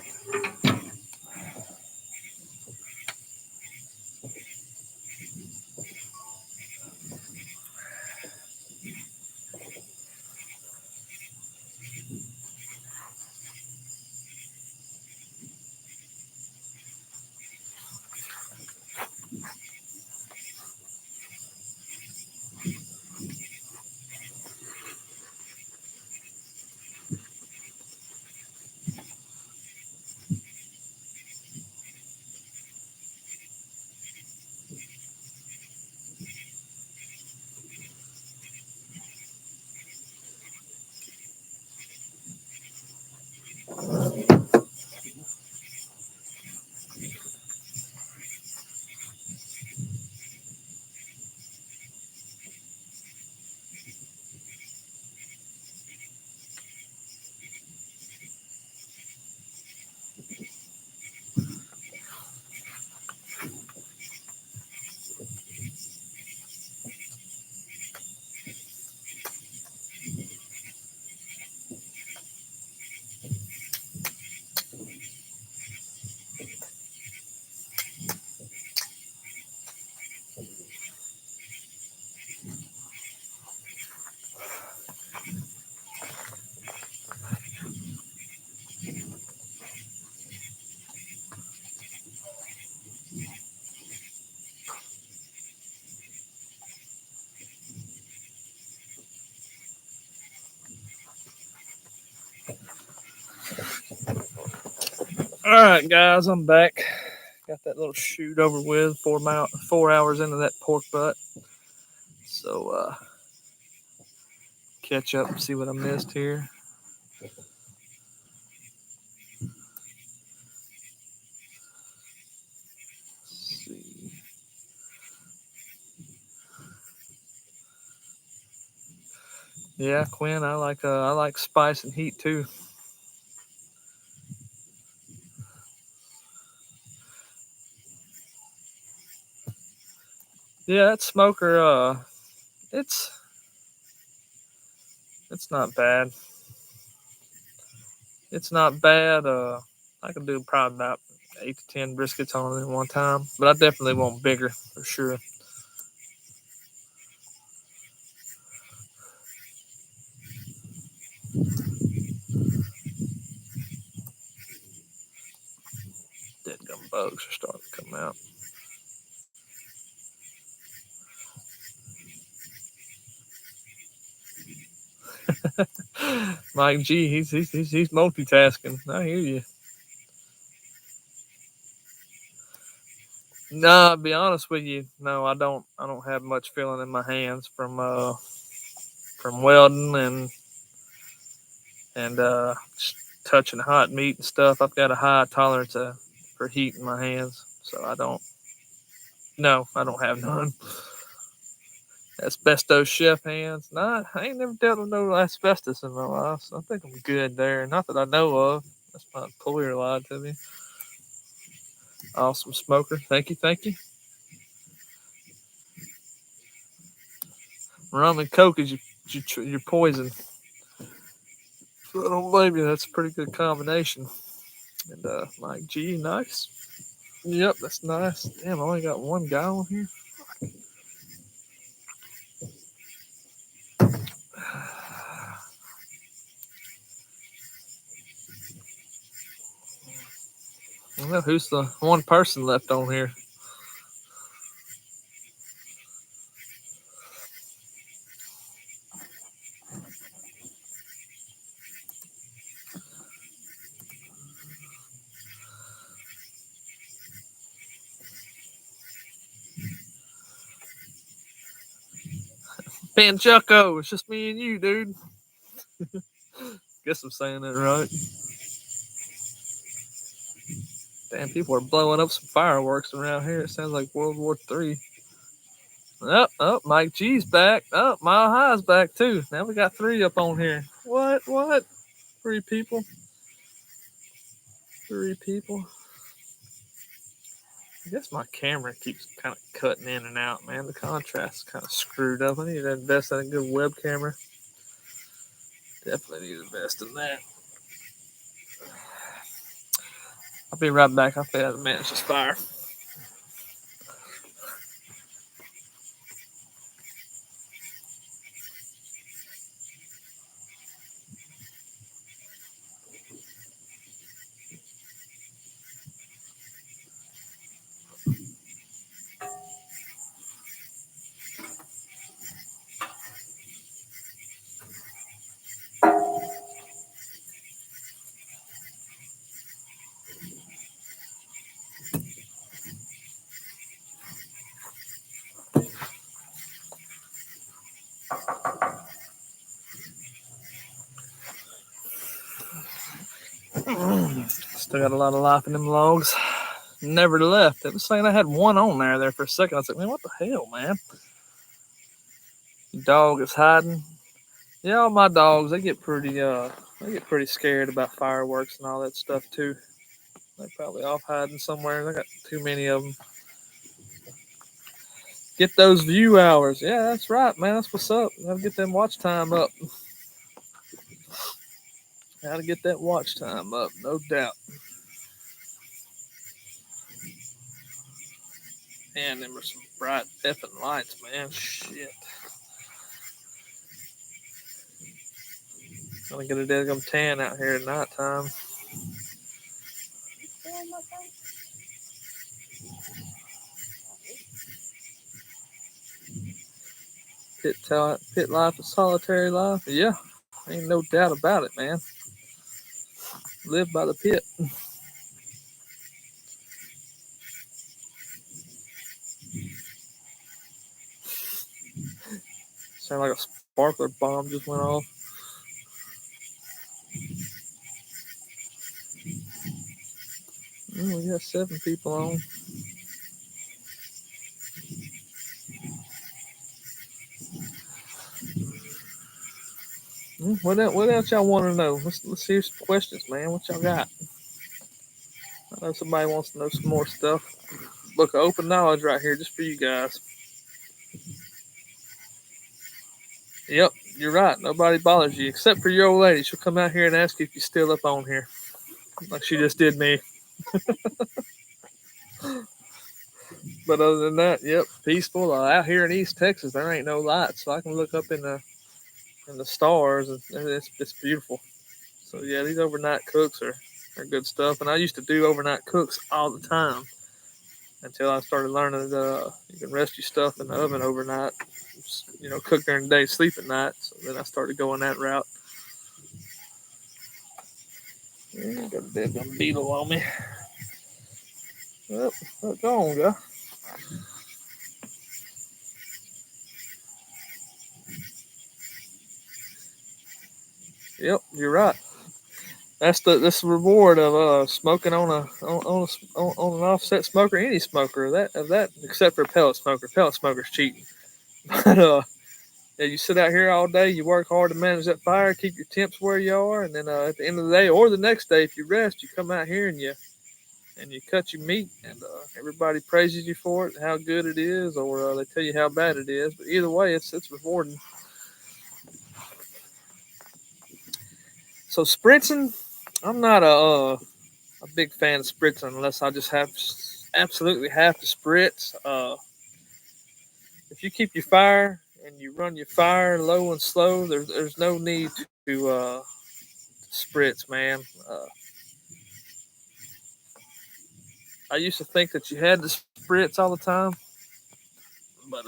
A: All right, guys, I'm back. Got that little shoot over with. 4 hours into that pork butt. So catch up and see what I missed here. Let's see. Yeah, Quinn, I like spice and heat too. Yeah, that smoker, it's not bad. It's not bad. I can do probably about 8 to 10 briskets on it at one time, but I definitely want bigger for sure. Dead gum bugs are starting to come out. Mike G, he's multitasking. I hear you. No, to be honest with you, no, I don't have much feeling in my hands from welding and touching hot meat and stuff. I've got a high tolerance for heat in my hands, so I don't. No, I don't have none. Asbestos chef hands. Nah, I ain't never dealt with no asbestos in my life, so I think I'm good there. Not that I know of. That's my employer lied to me. Awesome smoker. Thank you, thank you. Rum and Coke is your poison. So I don't blame you. That's a pretty good combination. And Mike G, nice. Yep, that's nice. Damn, I only got one guy on here. I don't know who's the one person left on here. Panchucko, it's just me and you, dude. Guess I'm saying that right. Damn, people are blowing up some fireworks around here. It sounds like World War III. Oh, Mike G's back. Oh, Mile High's back too. Now we got 3 up on here. What? 3 people? 3 people? I guess my camera keeps kind of cutting in and out, man. The contrast is kind of screwed up. I need to invest in a good web camera. Definitely need to invest in that. I'll be right back. I'll feel the manage this fire. Still got a lot of life in them logs. Never left. It was saying I had one on there for a second. I was like, man, what the hell, man? Dog is hiding. Yeah, all my dogs, they get pretty scared about fireworks and all that stuff too. They're probably off hiding somewhere. I got too many of them. Get those view hours. Yeah, that's right, man. That's what's up. Gotta get them watch time up. Gotta get that watch time up, no doubt. Man, them are some bright effing lights, man. Shit. Gonna get a daggum tan out here at nighttime. Pit life is solitary life. Yeah, ain't no doubt about it, man. Live by the pit. Sound like a sparkler bomb just went off. We got 7 people on. What else y'all want to know? Let's hear some questions, man. What y'all got? I know somebody wants to know some more stuff. Book of open knowledge right here just for you guys. Yep, you're right. Nobody bothers you except for your old lady. She'll come out here and ask you if you're still up on here, like she just did me. But other than that, yep, peaceful. Out here in East Texas, there ain't no lights, so I can look up in the stars, and it's beautiful. So yeah, these overnight cooks are good stuff. And I used to do overnight cooks all the time until I started learning that you can rest your stuff in the oven overnight. Cook during the day, sleep at night. So then I started going that route. Yeah, got a dead beetle on me. Well, go on, guy. Yep, you're right. That's the reward of smoking on an offset smoker, any smoker of that except for a pellet smoker. Pellet smoker's cheating. But yeah, you sit out here all day, you work hard to manage that fire, keep your temps where you are, and then at the end of the day or the next day, if you rest, you come out here and you cut your meat, and everybody praises you for it, how good it is, or they tell you how bad it is. But either way, it's rewarding. So spritzing, I'm not a big fan of spritzing unless I just absolutely have to spritz. If you keep your fire and you run your fire low and slow, there's no need to spritz, man. I used to think that you had to spritz all the time, but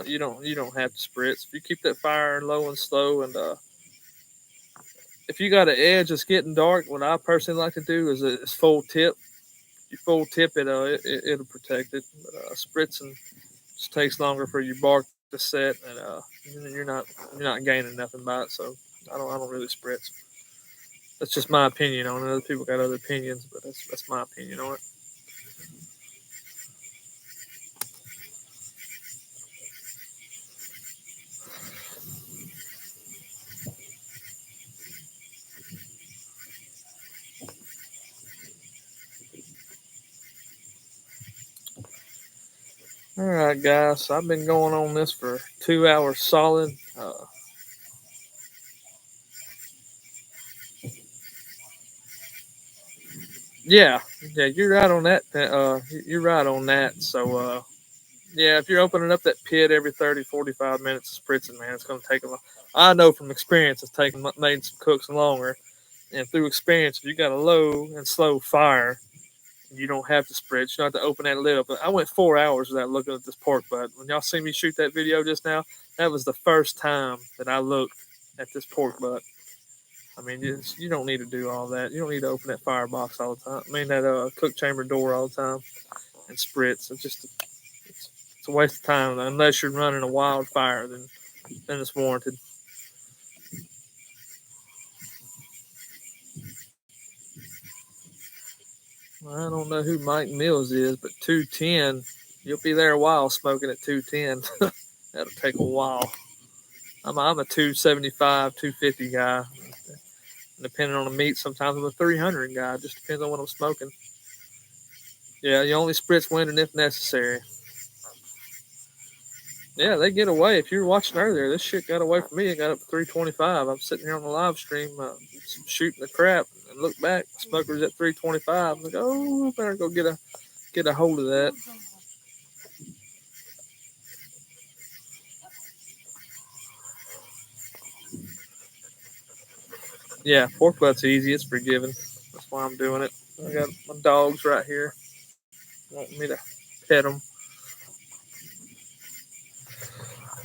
A: you don't have to spritz. If you keep that fire low and slow, and if you got an edge that's getting dark, what I personally like to do is full tip. You full tip it, it'll protect it. But spritzing just takes longer for your bark to set, and you're not gaining nothing by it. So I don't really spritz. That's just my opinion on it. Other people got other opinions, but that's my opinion on it. All right, guys. So I've been going on this for 2 hours solid. Yeah, yeah, you're right on that. You're right on that. So, yeah, if you're opening up that pit every 30, 45 minutes of spritzing, man, it's going to take a lot. I know from experience it's made some cooks longer. And through experience, if you got a low and slow fire, you don't have to spritz. You don't have to open that lid up. I went 4 hours without looking at this pork butt. When y'all see me shoot that video just now, that was the first time that I looked at this pork butt. I mean, you don't need to do all that. You don't need to open that firebox all the time. I mean, that cook chamber door all the time and spritz. It's a waste of time unless you're running a wildfire. Then it's warranted. I don't know who Mike Mills is, but 210. You'll be there a while smoking at 210. That'll take a while. I'm a 275, 250 guy. Depending on the meat, sometimes I'm a 300 guy. It just depends on what I'm smoking. Yeah, you only spritz when if necessary. Yeah, they get away. If you were watching earlier, this shit got away from me. It got up to 325. I'm sitting here on the live stream shooting the crap and look back. Smoker's at 325. I'm like, oh, I better go get a hold of that. Yeah, pork butt's easy. It's forgiving. That's why I'm doing it. I got my dogs right here. Want me to pet them.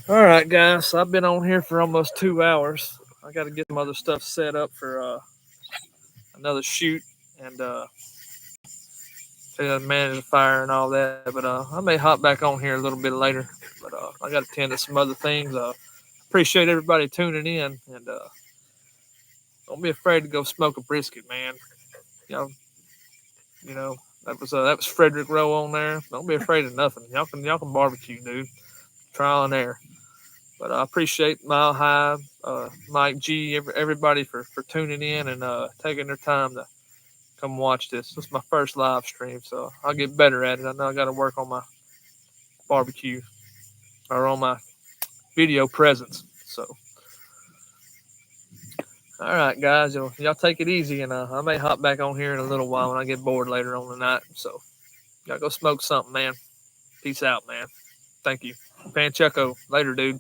A: All right, guys. So I've been on here for almost 2 hours. I got to get some other stuff set up for another shoot and manage the fire and all that. But I may hop back on here a little bit later. But I got to tend to some other things. Appreciate everybody tuning in, and don't be afraid to go smoke a brisket, man. Y'all, you know that was Frederick Rowe on there. Don't be afraid of nothing. Y'all can barbecue, dude. Trial and error. But I appreciate Mile High, Mike G, everybody for tuning in and taking their time to come watch this. This is my first live stream, so I'll get better at it. I know I got to work on my barbecue or on my video presence. So, all right, guys, y'all take it easy, and I may hop back on here in a little while when I get bored later on tonight. So, y'all go smoke something, man. Peace out, man. Thank you. Pancheco. Later, dude.